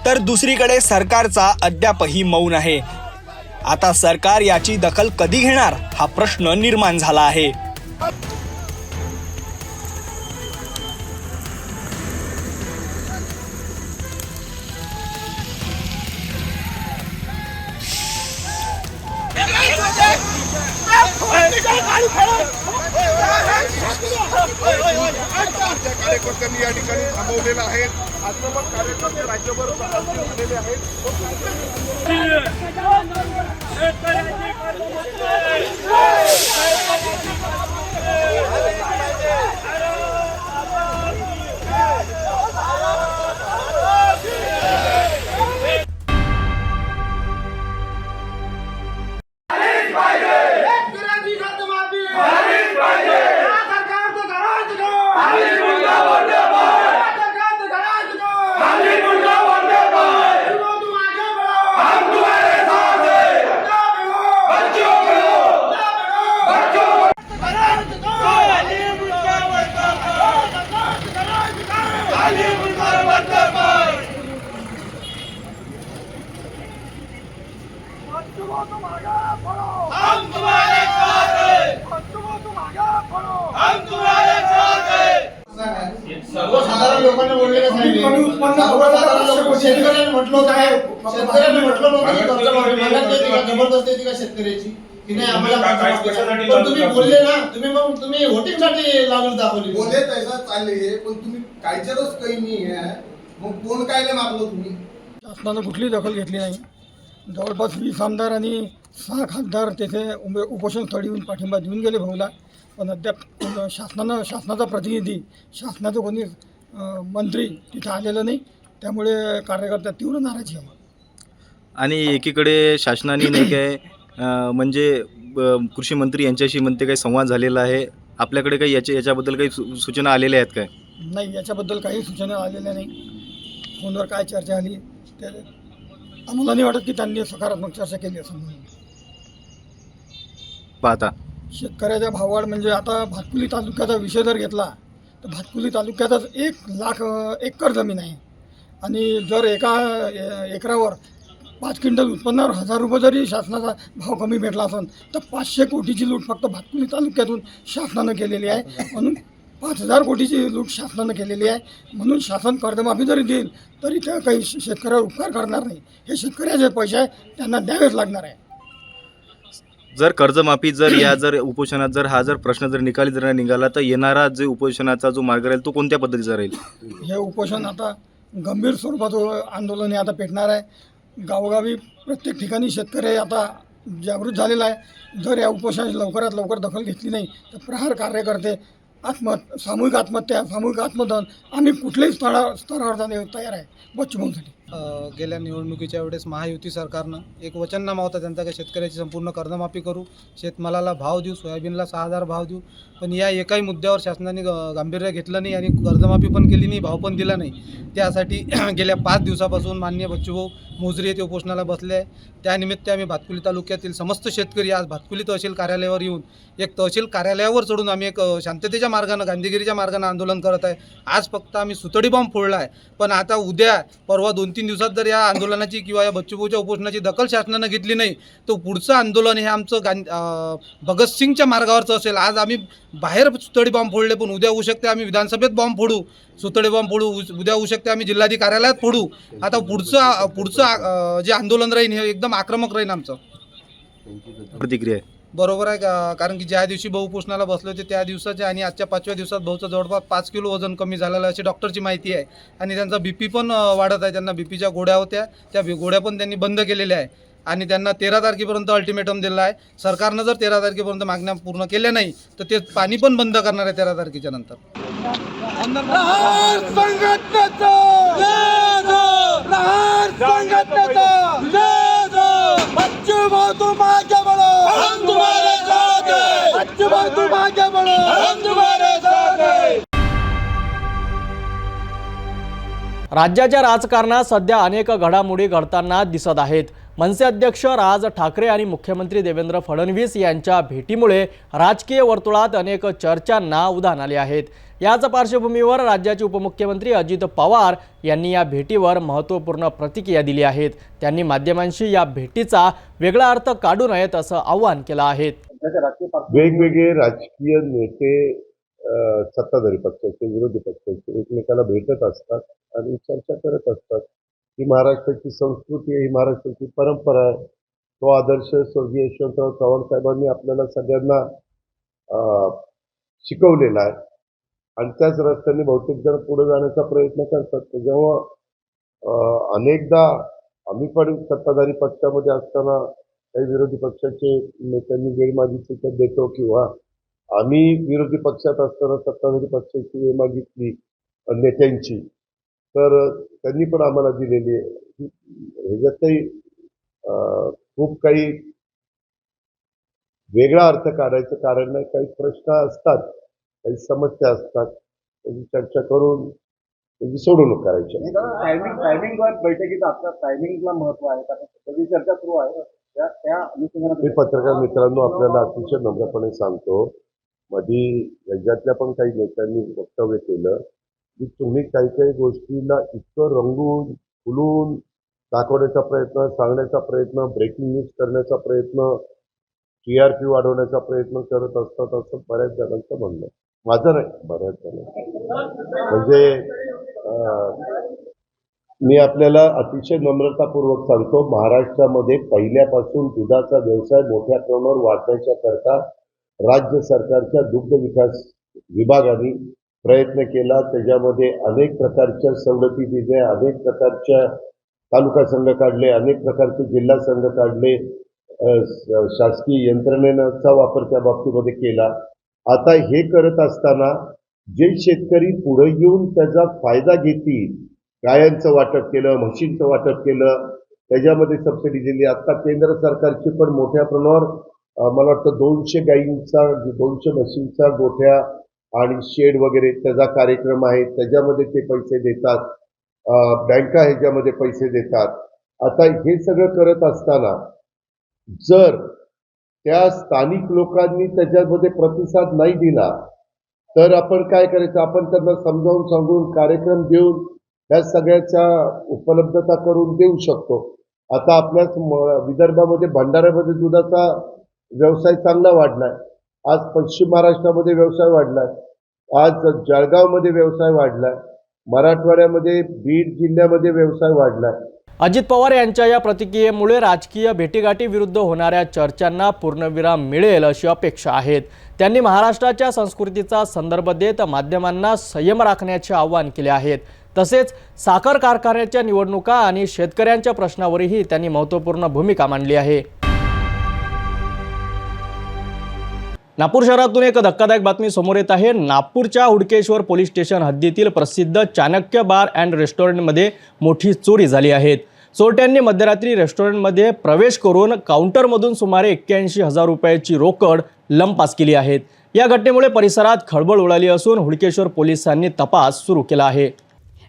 तर दुसरीकडे सरकारचा अद्यापही मौन आहे. आता सरकार याची दखल कधी घेणार हा प्रश्न निर्माण झाला आहे. कार्यकर्त्यांनी या ठिकाणी थांबवलेला आहे. आक्रमक कार्यकर्ते राज्यभर झालेले आहेत. सर्वसाधारण लोकांना बोलले का शेतकऱ्यांनी म्हटलं काय शेतकऱ्यांनी म्हटलं नव्हतं जबरदस्ती येते का शेतकऱ्याची की नाही आम्हाला पण तुम्ही बोलले ना तुम्ही वोटिंगसाठी लागून दाखवली बोलले तसा चालले पण तुम्ही कायच्याच काही नाही आहे मग कोण काय मागलो तुम्ही शासनानं कुठलीही दखल घेतली नाही. जवळपास 20 आमदार आणि 6 खासदार तेथे उपोषण स्थळी येऊन पाठिंबा देऊन गेले भाऊला, पण अद्याप शासनाचा प्रतिनिधी, शासनाचं कोणी मंत्री तिथं आलेलं नाही. त्यामुळे कार्यकर्ता तीव्र नाराजी आहे. आणि एकीकडे शासनाने नाही काय म्हणजे कृषी मंत्री यांच्याशी म्हणते काही संवाद झालेला आहे. आपल्याकडे काही याच्याबद्दल काही सूचना आलेल्या आहेत काय? नाही, याच्याबद्दल काही सूचना आलेल्या नाही. फोनवर काय चर्चा आली ते आम्हाला नाही वाटत की त्यांनी सकारात्मक चर्चा केली असं म्हणून. पाहता शेतकऱ्याच्या भाववाढ म्हणजे आता भातकुली तालुक्याचा विषय जर घेतला तर भातकुली तालुक्यातच 1,00,000 एकर जमीन आहे आणि जर एका एकरावर 5 क्विंटल उत्पन्नावर 1,000 रुपये जरी शासनाचा भाव कमी भेटला असेल तर 500 कोटीची लूट फक्त भातकुली तालुक्यातून शासनानं केलेली आहे. म्हणून 5,000 कोटीची लूट शासनानं केलेली आहे. म्हणून शासन कर्जमाफी जरी देईल तरी त्या काही शेतकऱ्यावर उपकार करणार नाही. हे शेतकऱ्याचे पैसे आहे, त्यांना द्यावेच लागणार आहे. जर कर्जमाफी जर उपोषणात हा प्रश्न जर निकाली जर निघाला तर येणारा जो उपोषणाचा जो मार्ग राहील तो कोणत्या पद्धतीचा राहील? हे उपोषण आता गंभीर स्वरूपाचं आंदोलन हे आता पेटणार आहे. गावोगावी प्रत्येक ठिकाणी शेतकरी आता जागृत झालेला आहे. जर या उपोषणाची लवकरात लवकर दखल घेतली नाही तर प्रहार कार्यकर्ते सामूहिक आत्मदान आम्ही कुठल्याही स्तरावर जाण्यास तयार आहे बच्चूभाऊसाठी. गेल्या निवडणुकीच्या वेळेस महायुती सरकारनं एक वचननामा होता त्यांचा की शेतकऱ्याची संपूर्ण कर्जमाफी करू, शेतमालाला भाव देऊ, सोयाबीनला 6,000 भाव देऊ. पण या एकाही मुद्द्यावर शासनाने गांभीर्य घेतलं नाही आणि कर्जमाफी पण केली नाही, भाव पण दिला नाही. त्यासाठी गेल्या 5 दिवसापासून माननीय बच्चूभाऊ मोजरी येथे उपोषणाला बसले आहे. त्यानिमित्त आम्ही भातकुली तालुक्यातील समस्त शेतकरी आज भातकुली तहसील कार्यालयावर येऊन एक तहसील कार्यालयावर चढून आम्ही एक शांततेच्या मार्गानं, गांधीगिरीच्या मार्गानं आंदोलन करत आहे. आज फक्त आम्ही सुतळी बॉम्ब फोडला आहे, पण आता उद्या परवा 2-3 दिवसात जर या आंदोलनाची किंवा या बच्चूभाऊच्या उपोषणाची दखल शासनानं घेतली नाही तर पुढचं आंदोलन हे आमचं भगतसिंगच्या मार्गावरचं असेल. आज आम्ही बाहेर सुतळी बॉम्ब फोडले, पण उद्या होऊ शकते आम्ही विधानसभेत बॉम्ब फोडू, सुतळी बॉम्ब फोडू, उद्या होऊ शकते आम्ही जिल्हाधिकारी कार्यालयात फोडू. आता पुढचं जे आंदोलन राहील हे एकदम आक्रमक राहील आमचं. प्रतिक्रिया आहे बरोबर आहे का? कारण की ज्या दिवशी भाऊ उपोषणाला बसले होते त्या दिवसाच्या आणि आजच्या 5व्या दिवसात भाऊचं जवळपास 5 किलो वजन कमी झालेलं अशी डॉक्टरची माहिती आहे. आणि त्यांचा BP पण वाढत आहे. त्यांना BPच्या गोळ्या होत्या, त्या गोळ्या पण त्यांनी बंद केलेल्या आहे. आणि त्यांना 13 तारखेपर्यंत अल्टिमेटम दिला आहे. सरकारनं जर 13 तारखेपर्यंत मागण्या पूर्ण केल्या नाही तर ते पाणी पण बंद करणार आहे 13 तारखेच्या नंतर. राज्याच्या राजकारणात सध्या अनेक घडामोडी घडताना दिसत आहेत. मनसे अध्यक्ष राज ठाकरे आणि मुख्यमंत्री देवेंद्र फडणवीस यांच्या भेटीमुळे राजकीय वर्तुळात अनेक चर्चांना उधाण आले आहेत. याच पार्श्वभूमीवर राज्याचे उपमुख्यमंत्री अजित पवार यांनी या भेटीवर महत्त्वपूर्ण प्रतिक्रिया दिली आहेत. त्यांनी माध्यमांशी या भेटीचा वेगळा अर्थ काढू नयेत असं आवाहन केलं आहे. वेगवेगळे राजकीय नेते सत्ताधारी पक्षाचे, विरोधी पक्षाचे एकमेकाला भेटत असतात आणि चर्चा करत असतात. ही महाराष्ट्राची संस्कृती आहे, ही महाराष्ट्राची परंपरा आहे. तो आदर्श स्वर्गीय यशवंतराव चव्हाण साहेबांनी आपल्याला सगळ्यांना शिकवलेला आहे आणि त्याच रस्त्याने बहुतेक जण पुढे जाण्याचा प्रयत्न करतात. जेव्हा अनेकदा आम्ही पण सत्ताधारी पक्षामध्ये असताना काही विरोधी पक्षाचे नेत्यांनी वेळ मागितली तर देतो, किंवा आम्ही विरोधी पक्षात असताना सत्ताधारी पक्षाची वेळ मागितली नेत्यांची तर त्यांनी पण आम्हाला दिलेली आहे. ह्याच्यातही खूप काही वेगळा अर्थ काढायचं कारण नाही. काही प्रश्न असतात, काही समस्या असतात, त्याची चर्चा करून त्याची सोडवणूक करायची. टायमिंग बैठकीत आपल्या टायमिंगला महत्व आहे, कारण सगळी चर्चा सुरू आहे. मी पत्रकार मित्रांनो आपल्याला अतिशय नम्रपणे सांगतो, मधी राज्यातल्या पण काही नेत्यांनी वक्तव्य केलं की तुम्ही काही काही गोष्टीला इतकं रंगून फुलून दाखवण्याचा प्रयत्न, सांगण्याचा प्रयत्न, ब्रेकिंग न्यूज करण्याचा प्रयत्न, TRP वाढवण्याचा प्रयत्न करत असतात असं बऱ्याच जणांचं म्हणणं. माझं नाही, बऱ्याच जणांचं. म्हणजे मी आपल्याला अतिशय नम्रतापूर्वक सांगतो, महाराष्ट्रामध्ये पहिल्यापासून दुधाचा व्यवसाय मोठ्या प्रमाणावर वाढण्याच्या करता राज्य सरकारच्या दुग्ध विकास विभागाने प्रयत्न केला. त्याच्यामध्ये अनेक प्रकारच्या सवलती दिल्या, अनेक प्रकारच्या तालुका संघ काढले, अनेक प्रकारचे जिल्हा संघ काढले, शासकीय यंत्रणेचा वापर त्या बाबतीमध्ये केला. आता हे करत असताना जे शेतकरी पुढे येऊन त्याचा फायदा घेतील, गायांचं वाटप केलं, म्हशींचं वाटप केलं, त्याच्यामध्ये सबसिडी दिली. आता केंद्र सरकारची पण मोठ्या प्रमाणावर मला वाटतं 200 गायींचा 200 म्हशींचा गोठ्या आणि शेड वगैरे त्याचा कार्यक्रम आहे. त्याच्यामध्ये ते पैसे देतात, बँका ह्याच्यामध्ये पैसे देतात. आता हे सगळं करत असताना जर त्या स्थानिक लोकांनी त्याच्यामध्ये प्रतिसाद नाही दिला तर आपण काय करायचं, आपण त्यांना समजावून सांगून कार्यक्रम देऊन ह्या सगळ्याच्या उपलब्धता करून देऊ शकतो. आता आपल्या विदर्भामध्ये भंडाऱ्यामध्ये दुधाचा व्यवसाय चांगला वाढलाय, आज पश्चिम महाराष्ट्रामध्ये व्यवसाय वाढलाय, आज जळगावमध्ये व्यवसाय वाढलाय, मराठवाड्यामध्ये बीड जिल्ह्यामध्ये व्यवसाय वाढलाय. अजित पवार यांच्या या प्रतिक्रियेमुळे राजकीय भेटीगाठी विरुद्ध होणाऱ्या चर्चांना पूर्णविराम मिळेल अशी अपेक्षा आहेत. त्यांनी महाराष्ट्राच्या संस्कृतीचा संदर्भ देत माध्यमांना संयम राखण्याचे आवाहन केले आहेत. तसेच साखर कारखान्याच्या निवडणुका आणि शेतकऱ्यांच्या प्रश्नावरही त्यांनी महत्त्वपूर्ण भूमिका मांडली आहे. नागपूर शहरातून एक धक्कादायक बातमी समोर येत आहे. नागपूरच्या हुडकेश्वर पोलीस स्टेशन हद्दीतील प्रसिद्ध चाणक्य बार अँड रेस्टॉरंटमध्ये मोठी चोरी झाली आहे. चोरट्यांनी मध्यरात्री रेस्टॉरंटमध्ये प्रवेश करून काउंटरमधून सुमारे 81,000 रुपयाची रोकड लंपास केली आहे. या घटनेमुळे परिसरात खळबळ उडाली असून हुडकेश्वर पोलिसांनी तपास सुरू केला आहे.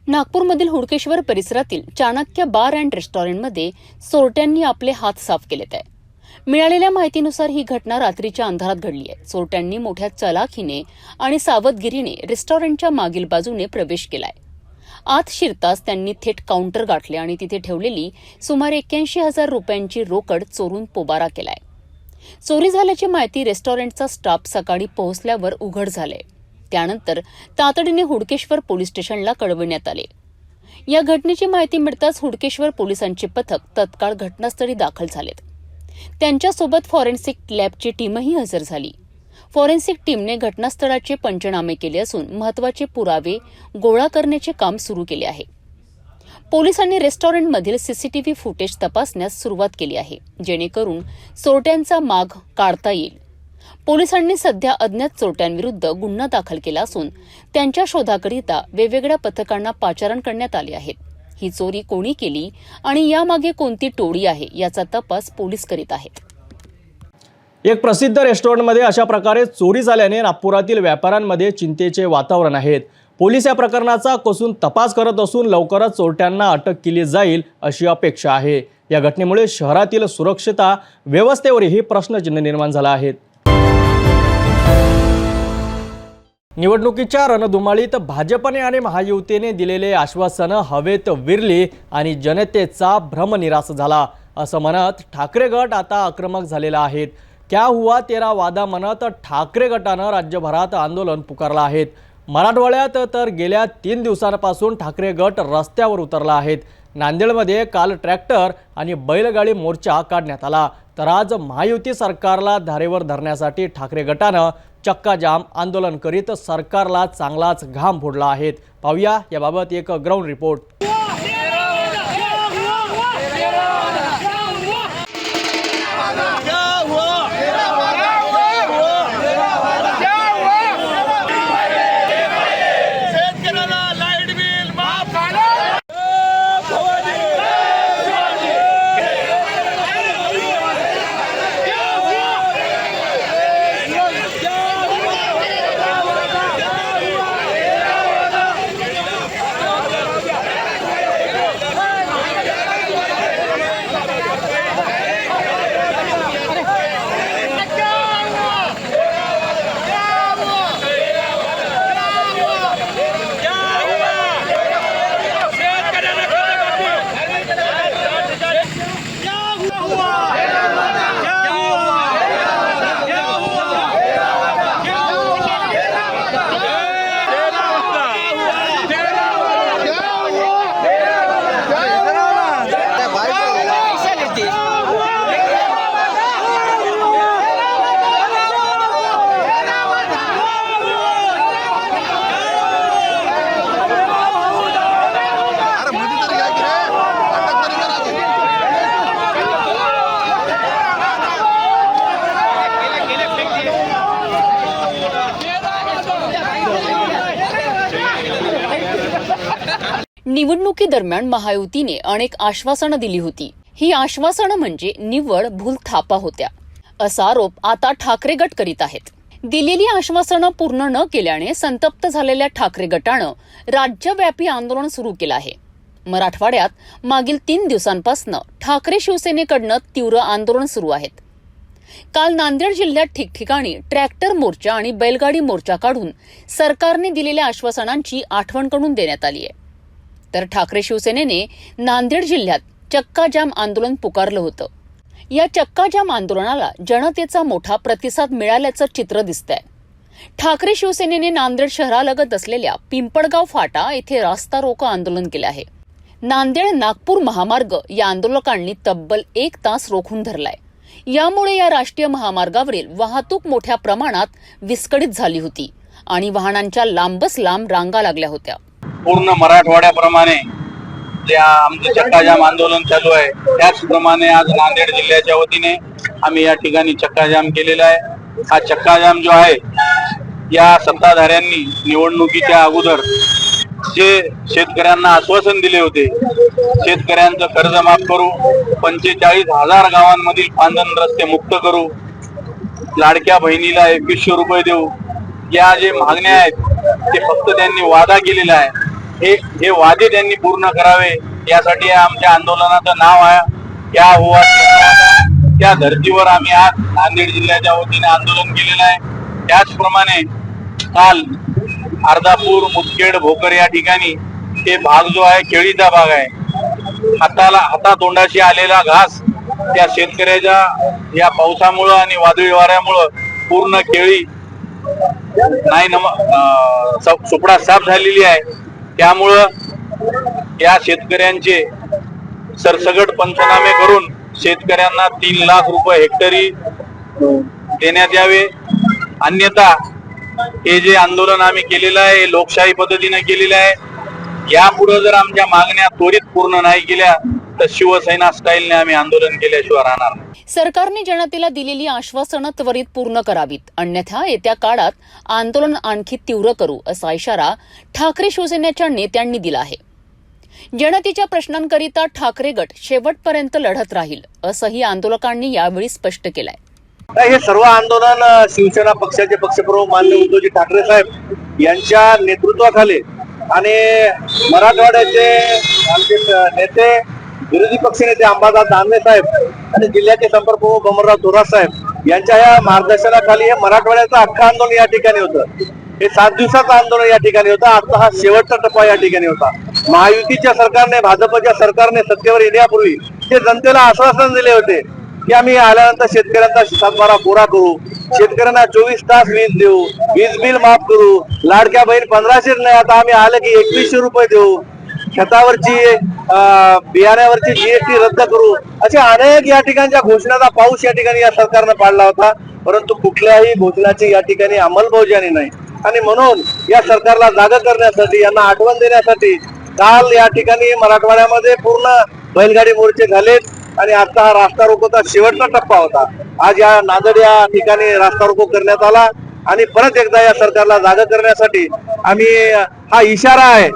नागपूरमधील हुडकेश्वर परिसरातील चाणक्य बार अँड रेस्टॉरंटमध्ये चोरट्यांनी आपले हात साफ केलेत आहे. मिळालेल्या माहितीनुसार ही घटना रात्रीच्या अंधारात घडली आहे. चोरट्यांनी मोठ्या चलाखीने आणि सावधगिरीने रेस्टॉरंटच्या मागील बाजूने प्रवेश केलाय. आत शिरताच त्यांनी थेट काउंटर गाठले आणि तिथे ठेवलेली सुमारे 81,000 रुपयांची रोकड चोरून पोबारा केलाय. चोरी झाल्याची माहिती रेस्टॉरंटचा स्टाफ सकाळी पोहोचल्यावर उघड झाले. त्यानंतर तातडीने हुडकेश्वर पोलीस स्टेशनला कळविण्यात आले. या घटनेची माहिती मिळताच हुडकेश्वर पोलिसांचे पथक तत्काळ घटनास्थळी दाखल झालेत. त्यांच्यासोबत फॉरेन्सिक लॅबची टीमही हजर झाली. फॉरेन्सिक टीमने घटनास्थळाचे पंचनामे केले असून महत्त्वाचे पुरावे गोळा करण्याचे काम सुरू केले आहे. पोलिसांनी रेस्टॉरंटमधील सीसीटीव्ही फुटेज तपासण्यास सुरुवात केली आहे, जेणेकरून चोरट्यांचा माग काढता येईल. पोलिसांनी सध्या अज्ञात चोरट्यांविरुद्ध गुन्हा दाखल केला असून त्यांच्या शोधाकरिता वेगवेगळ्या पथकांना पाचारण करण्यात आले आहेत. ही चोरी कोणी केली आणि यामागे कोणती टोळी आहे याचा तपास पोलीस करीत आहेत. एक प्रसिद्ध रेस्टॉरंटमध्ये अशा प्रकारे चोरी झाल्याने नागपुरातील व्यापाऱ्यांमध्ये चिंतेचे वातावरण आहे. पोलीस या प्रकरणाचा कसून तपास करत असून लवकरच चोरट्यांना अटक केली जाईल अशी अपेक्षा आहे. या घटनेमुळे शहरातील सुरक्षितता व्यवस्थेवरही प्रश्नचिन्ह निर्माण झाला आहे. निवडणुकीच्या रणधुमाळीत भाजपने आणि महायुतीने दिलेले आश्वासनं हवेत विरली आणि जनतेचा भ्रमनिरास झाला असं म्हणत ठाकरे गट आता आक्रमक झालेला आहे. क्या हुआ तेरा वादा म्हणत ठाकरे गटानं राज्यभरात आंदोलन पुकारलं आहे. मराठवाड्यात तर गेल्या 3 दिवसांपासून ठाकरे गट रस्त्यावर उतरला आहे. नांदेडमध्ये काल ट्रॅक्टर आणि बैलगाडी मोर्चा काढण्यात आला, तर आज महायुती सरकारला धारेवर धरण्यासाठी ठाकरे गटानं चक्काजाम आंदोलन करीत सरकारला चांगलाच घाम फोडला आहे. पाहूया याबाबत एक ग्राउंड रिपोर्ट. निवडणुकीदरम्यान महायुतीने अनेक आश्वासनं दिली होती. ही आश्वासनं म्हणजे निव्वळ भूलथापा होत्या, असा आरोप आता ठाकरे गट करीत आहेत. दिलेली आश्वासनं पूर्ण न केल्याने संतप्त झालेल्या ठाकरे गटानं राज्यव्यापी आंदोलन सुरू केलं आहे. मराठवाड्यात मागील 3 दिवसांपासून ठाकरे शिवसेनेकडनं तीव्र आंदोलन सुरू आहेत. काल नांदेड जिल्ह्यात ठिकठिकाणी ट्रॅक्टर मोर्चा आणि बैलगाडी मोर्चा काढून सरकारने दिलेल्या आश्वासनांची आठवण करून देण्यात आली आहे. तर ठाकरे शिवसेनेने नांदेड जिल्ह्यात चक्काजाम आंदोलन पुकारलं होतं. या चक्काजाम आंदोलनाला जनतेचा मोठा प्रतिसाद मिळाल्याचं चित्र दिसतंय. ठाकरे शिवसेनेने नांदेड शहरालगत असलेल्या पिंपळगाव फाटा येथे रास्ता रोको आंदोलन केलं आहे. नांदेड नागपूर महामार्ग या आंदोलकांनी तब्बल 1 तास रोखून धरलाय. यामुळे या राष्ट्रीय महामार्गावरील वाहतूक मोठ्या प्रमाणात विस्कळीत झाली होती आणि वाहनांच्या लांबच लांब रांगा लागल्या होत्या. पूर्ण मराठवाड्याप्रमाणे जे आमचे चक्काजाम आंदोलन चालू आहे त्याचप्रमाणे आज नांदेड जिल्ह्याच्या वतीने आम्ही या ठिकाणी चक्काजाम केलेला आहे. हा चक्काजाम जो आहे या सत्ताधाऱ्यांनी निवडणुकीच्या अगोदर जे शेतकऱ्यांना आश्वासन दिले होते, शेतकऱ्यांचं कर्ज माफ करू, 45,000 गावांमधील पांधन रस्ते मुक्त करू, लाडक्या बहिणीला 2100 रुपये देऊ, या जे मागण्या आहेत ते फक्त त्यांनी वादा केलेला आहे. हे वादे त्यांनी पूर्ण करावे यासाठी आमच्या आंदोलनाचं नाव आहे क्या हुआ त्या धर्तीवर आम्ही आज नांदेड जिल्ह्याच्या वतीने आंदोलन केलेलं आहे. त्याचप्रमाणे काल अर्धापूर, मुदखेड, भोकर या ठिकाणी हे भाग जो आहे केळीचा भाग आहे. हातातोंडाशी आलेला घास त्या शेतकऱ्याच्या या पावसामुळं आणि वादळी वाऱ्यामुळं पूर्ण केळी सुपडा साफ झालेली आहे. त्यामुळं या शेतकऱ्यांचे सरसगट पंचनामे करून शेतकऱ्यांना 3 लाख रुपये हेक्टरी देण्यात यावे. अन्यथा हे जे आंदोलन आम्ही केलेलं आहे हे लोकशाही पद्धतीने केलेलं आहे. यापुढे जर आमच्या मागण्या त्वरित पूर्ण नाही केल्या तर शिवसेना स्टाईलने आम्ही आंदोलन केल्याशिवाय राहणार नाही. सरकारने जनतेला दिलेली आश्वासनं त्वरित पूर्ण करावीत, अन्यथा येत्या काळात आंदोलन आणखी तीव्र करू असा इशारा ठाकरे शिवसेनेच्या नेत्यांनी दिला आहे. जनतेच्या प्रश्नांकरिता ठाकरे गट शेवटपर्यंत लढत राहील असंही आंदोलकांनी यावेळी स्पष्ट केलंय. हे सर्व आंदोलन शिवसेना पक्षाचे पक्षप्रमुख माननीय उद्धवजी ठाकरे साहेब यांच्या नेतृत्वाखाली आणि मराठवाड्याचे आमचे नेते विरोधी पक्षनेते अंबादास दानवे साहेब आणि जिल्ह्याचे संपर्क प्रमुख अमरराव थोरात साहेब यांच्या या मार्गदर्शनाखाली हे मराठवाड्याचं अख्खं आंदोलन या ठिकाणी होतं. हे 7 दिवसाचं आंदोलन या ठिकाणी होतं. आता हा शेवटचा टप्पा या ठिकाणी होता. महायुतीच्या सरकारने, भाजपच्या सरकारने सत्तेवर येण्यापूर्वी ते जनतेला आश्वासन दिले होते की आम्ही आल्यानंतर शेतकऱ्यांचा सातबारा कोरा करू, शेतकऱ्यांना 24 तास वीज देऊ, वीज बिल माफ करू, लाडक्या बहीण 1500 नाही आता आम्ही आलं की 2100 रुपये देऊ, खतावरची बियाण्यावरची जीएसटी रद्द करू, अशा अनेक या ठिकाणच्या घोषणाचा पाऊस या ठिकाणी या सरकारने पाडला होता. परंतु कुठल्याही घोषणाची या ठिकाणी अंमलबजावणी नाही. आणि म्हणून या सरकारला जागा करण्यासाठी, यांना आठवण देण्यासाठी काल या ठिकाणी मराठवाड्यामध्ये पूर्ण बैलगाडी मोर्चे झालेत आणि आता हा रास्ता रोकोचा शेवटचा टप्पा होता. आज या नांदेड या ठिकाणी रास्ता रोको करण्यात आला आणि परत एकदा या सरकारला जागा करण्यासाठी आम्ही हा इशारा आहे,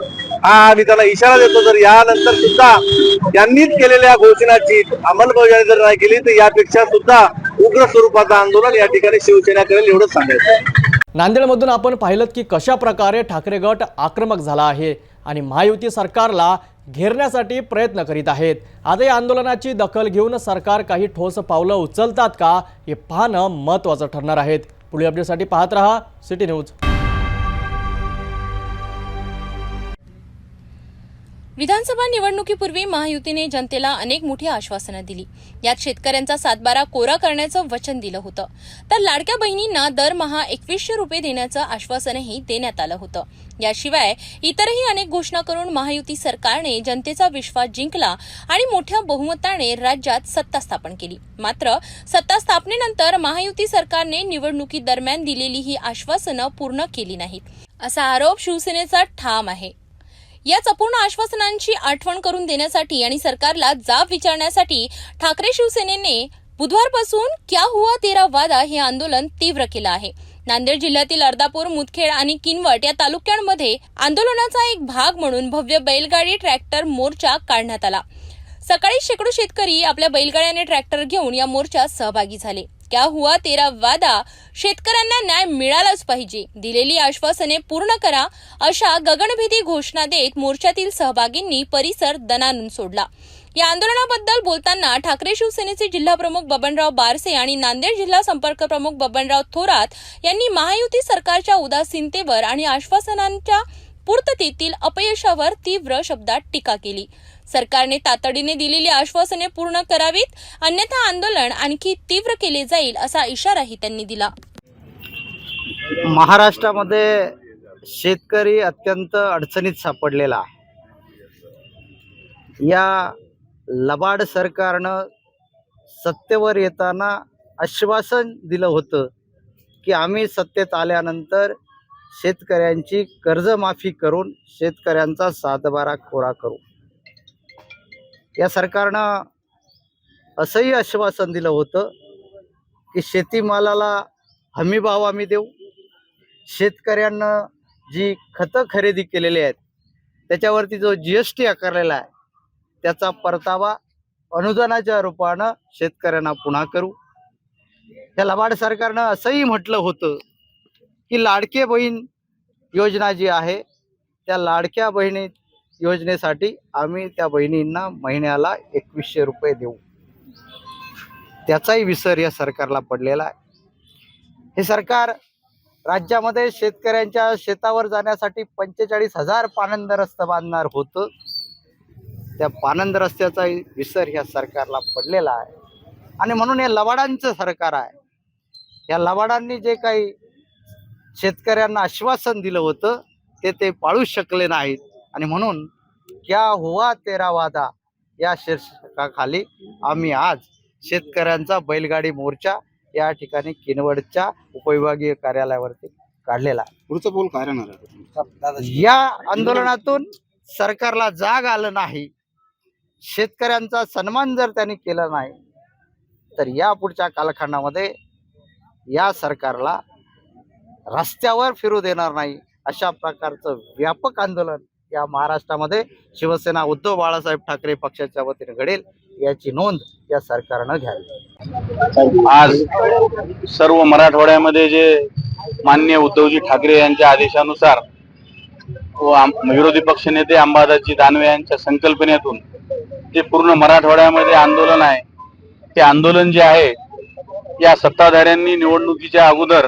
आम्ही त्याला इशारा देतो. जर यानंतर सुद्धा त्यांनीच केलेल्या घोषणाची अंमलबजावणी जर नाही केली तर यापेक्षा सुद्धा उग्र स्वरूपाचं आंदोलन या ठिकाणी शिवसेना करेल एवढंच सांगायचं. नांदेडमधून आपण पाहिलं की कशा प्रकारे ठाकरे गट आक्रमक झाला आहे आणि महायुती सरकारला घेरण्यासाठी प्रयत्न करीत आहेत. आता या आंदोलनाची दखल घेऊन सरकार काही ठोस पावलं उचलतात का हे पाहणं महत्त्वाचं ठरणार आहे. पुढील अपडेटसाठी पाहत रहा सिटी न्यूज. विधानसभा निवडणुकीपूर्वी महायुतीने जनतेला अनेक मोठी आश्वासनं दिली. यात शेतकऱ्यांचा सातबारा कोरा करण्याचं वचन दिलं होतं, तर लाडक्या बहिणींना दरमहा 2100 रुपये देण्याचं आश्वासनही देण्यात आलं होतं. याशिवाय इतरही अनेक घोषणा करून महायुती सरकारने जनतेचा विश्वास जिंकला आणि मोठ्या बहुमताने राज्यात सत्ता स्थापन केली. मात्र सत्ता स्थापनेनंतर महायुती सरकारने निवडणुकीदरम्यान दिलेली ही आश्वासनं पूर्ण केली नाहीत, असा आरोप शिवसेनेचा ठाम आहे. याच अपूर्ण आश्वासनांची आठवण करून देण्यासाठी आणि सरकारला जाब विचारण्यासाठी ठाकरे शिवसेनेने बुधवारपासून क्या हुआ तेरा वादा हे आंदोलन तीव्र केलं आहे. नांदेड जिल्ह्यातील अर्धापूर, मुदखेड आणि किनवट या तालुक्यांमध्ये आंदोलनाचा एक भाग म्हणून भव्य बैलगाडी ट्रॅक्टर मोर्चा काढण्यात आला। सकाळी शेकडो शेतकरी आपल्या बैलगाड्याने ट्रॅक्टर घेऊन या मोर्चात सहभागी झाले। क्या हुआ तेरा वादा, शेतकऱ्यांना न्याय मिळालाच पाहिजे, दिलेली आश्वासने पूर्ण करा, अशा गगनभेदी घोषणा देत मोर्चातील सहभागींनी परिसर दणाणून सोडला। या आंदोलनाबद्दल बोलताना ठाकरे शिवसेनेचे जिल्हाप्रमुख बबनराव बारसे आणि नांदेड जिल्हा संपर्क प्रमुख बबनराव थोरात यांनी महायुती सरकारच्या उदासीनतेवर आणि आश्वासनांच्या पूर्ततेतील अपयशावर तीव्र शब्दात टीका केली। सरकारने तातडीने दिलेली आश्वासने पूर्ण करावीत, अन्यथा आंदोलन आणखी तीव्र केले जाईल असा इशाराही त्यांनी दिला। महाराष्ट्रामध्ये शेतकरी अत्यंत अडचणीत सापडलेला आहे। या लबाड सरकारनं सत्तेवर येताना आश्वासन दिलं होतं की आम्ही सत्तेत आल्यानंतर शेतकऱ्यांची कर्जमाफी करून शेतकऱ्यांचा सातबारा कोरा करू। या सरकारनं असंही आश्वासन दिलं होतं की शेतीमालाला हमीभाव आम्ही देऊ, शेतकऱ्यांना जी खतं खरेदी केलेली आहेत त्याच्यावरती जो GST आकारलेला आहे त्याचा परतावा अनुदानाच्या रूपानं शेतकऱ्यांना पुन्हा करू। या लबाड सरकारनं असंही म्हटलं होतं की लाडके बहीण योजना जी आहे त्या लाडक्या बहिणी योजनेसाठी आम्ही त्या बहिणींना महिन्याला 2100 रुपये देऊ। त्याचाही विसर या सरकारला पडलेला आहे। हे सरकार राज्यामध्ये शेतकऱ्यांच्या शेतावर जाण्यासाठी 45,000 पानंद रस्ते बांधणार होतं। त्या पानंद रस्त्याचा विसर ह्या सरकारला पडलेला आहे आणि म्हणून हे लबाडांचं सरकार आहे। या लबाडांनी जे काही शेतकऱ्यांना आश्वासन दिलं होतं ते पाळू शकले नाहीत आणि म्हणून क्या हुआ तेरा वादा या शीर्षकाखाली आम्ही आज शेतकऱ्यांचा बैलगाडी मोर्चा या ठिकाणी किनवटच्या उपविभागीय कार्यालयावरती काढलेला आहे। पुढचं बोल काय राहणार? या आंदोलनातून सरकारला जाग आलं नाही, शेतकऱ्यांचा सन्मान जर त्यांनी केला नाही तर या पुढच्या कालखंडामध्ये या सरकारला रस्त्यावर फिरू देणार नाही। अशा प्रकारचं व्यापक आंदोलन या महाराष्ट्रामध्ये शिवसेना उद्धव बाळासाहेब ठाकरे पक्षाच्या वतीने घडेल याची नोंद या सरकारनं घ्यावी। आज सर्व मराठवाड्यामध्ये जे माननीय उद्धवजी ठाकरे यांच्या आदेशानुसार व विरोधी पक्षनेते अंबादासजी दानवे यांच्या संकल्पनेतून जे पूर्ण मराठवाड्यामध्ये आंदोलन आहे, ते आंदोलन जे आहे या सत्ताधाऱ्यांनी निवडणुकीच्या अगोदर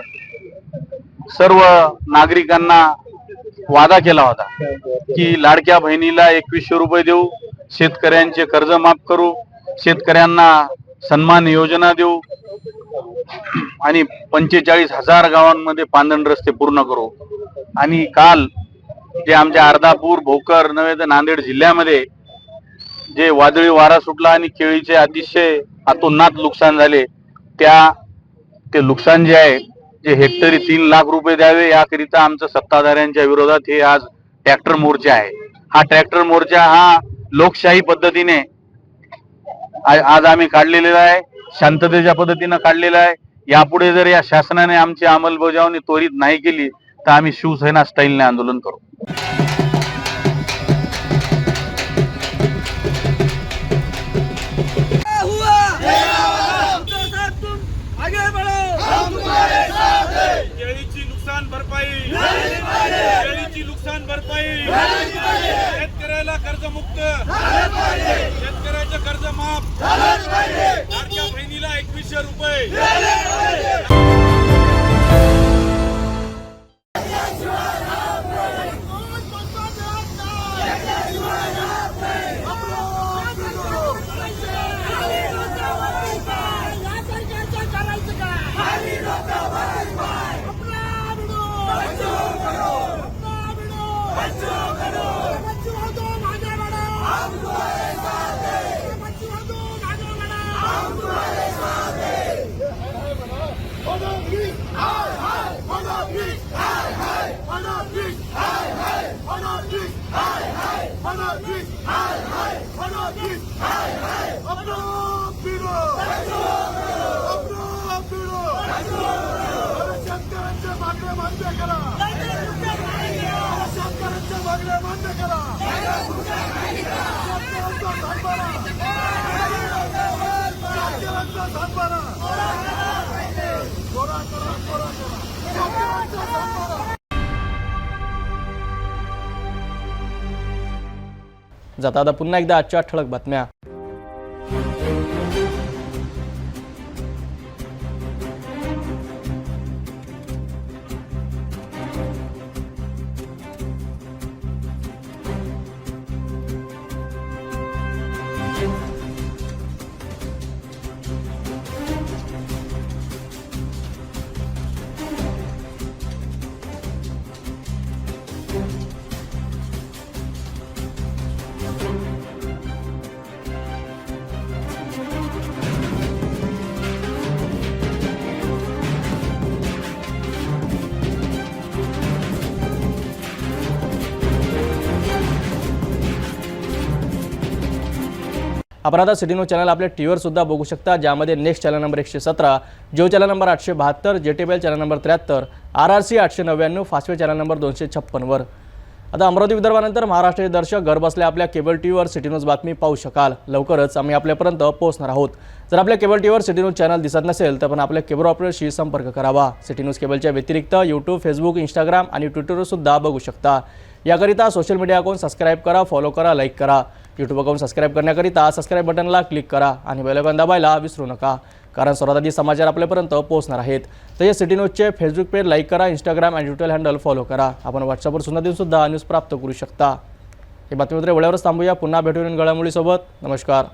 सर्व नागरिकांना वादा केला होता की लाडक्या बहिणीला 2100 रुपये देऊ, शेतकऱ्यांचे कर्ज माफ करू, शेतकऱ्यांना सन्मान योजना देऊ आणि 45,000 गावांमध्ये पांदण रस्ते पूर्ण करू। आणि काल जे आमच्या अर्धापूर, भोकर नव्हे तर नांदेड जिल्ह्यामध्ये जे वादळी वारा सुटला आणि केळीचे अतिशय अतोनात नुकसान झाले, ते नुकसान जे आहे जे हेक्टरी 3 लाख रुपये द्यावे याकरिता आमचं सत्ताधाऱ्यांच्या विरोधात हे आज ट्रॅक्टर मोर्चा आहे। हा ट्रॅक्टर मोर्चा हा लोकशाही पद्धतीने आज आम्ही काढलेला आहे, शांततेच्या पद्धतीने काढलेला आहे। यापुढे जर या शासनाने आमची अंमलबजावणी त्वरित नाही केली तर आम्ही शिवसेना स्टाईलने आंदोलन करू। शेतकऱ्याला कर्जमुक्त, शेतकऱ्याचं कर्ज माफ, लाडक्या बहिणीला 2100 रुपये। शेतकऱ्यांच्या मागण्या मान्य करा. शेतकऱ्यांच्या मागण्या मान्य करा. शेतकऱ्यांचा सातबारा. शेतकऱ्यांचा सातबारा. कोरा करा, कोरा करा. शेतकऱ्यांचा सातबारा. जाता आता पुन्हा एकदा आजच्या ठळक बातम्या. आपण आता सिटी न्यूज चॅनल आपल्या टीव्हीवर सुद्धा बघू शकता, ज्यामध्ये next channel number 117, Jio channel number 872, JTBL channel number 73, RRC 899, Fastway channel number 256 वर. आता अमरावती विदर्भानंतर महाराष्ट्राचे दर्शक घरबसल्या आपल्या केबल टीव्हीवर सिटी न्यूज बातमी पाहू शकाल. लवकरच आम्ही आपल्यापर्यंत पोहोचणार आहोत. जर आपल्या केबल टीव्हीवर सिटी न्यूज चॅनल दिसत नसेल तर आपण आपल्या केबल ऑपरेटरशी संपर्क करावा. सिटी न्यूज केबलच्या व्यतिरिक्त यूट्यूब, फेसबुक, इंस्टाग्राम आणि ट्विटरवर सुद्धा बघू शकता. याकरिता सोशल मीडिया अकाउंट सबस्क्राईब करा, फॉलो करा, लाईक करा. यूट्यूब अकाउंट सबस्क्राईब करण्याकरिता सबस्क्राईब बटनला क्लिक करा आणि बेल आयकॉन दाबायला विसरू नका, कारण सर्वात आधी समाचार आपल्यापर्यंत पोहोचणार आहेत. तसेच सिटी न्यूजचे फेसबुक पेज लाईक करा, इंस्टाग्राम आणि ट्विटर हँडल फॉलो करा. आपण व्हॉट्सअपवर सुद्धा न्यूज प्राप्त करू शकता. हे बातमीपत्र वेळेवरच थांबूया. पुन्हा भेटून घडामोडीसोबत. नमस्कार.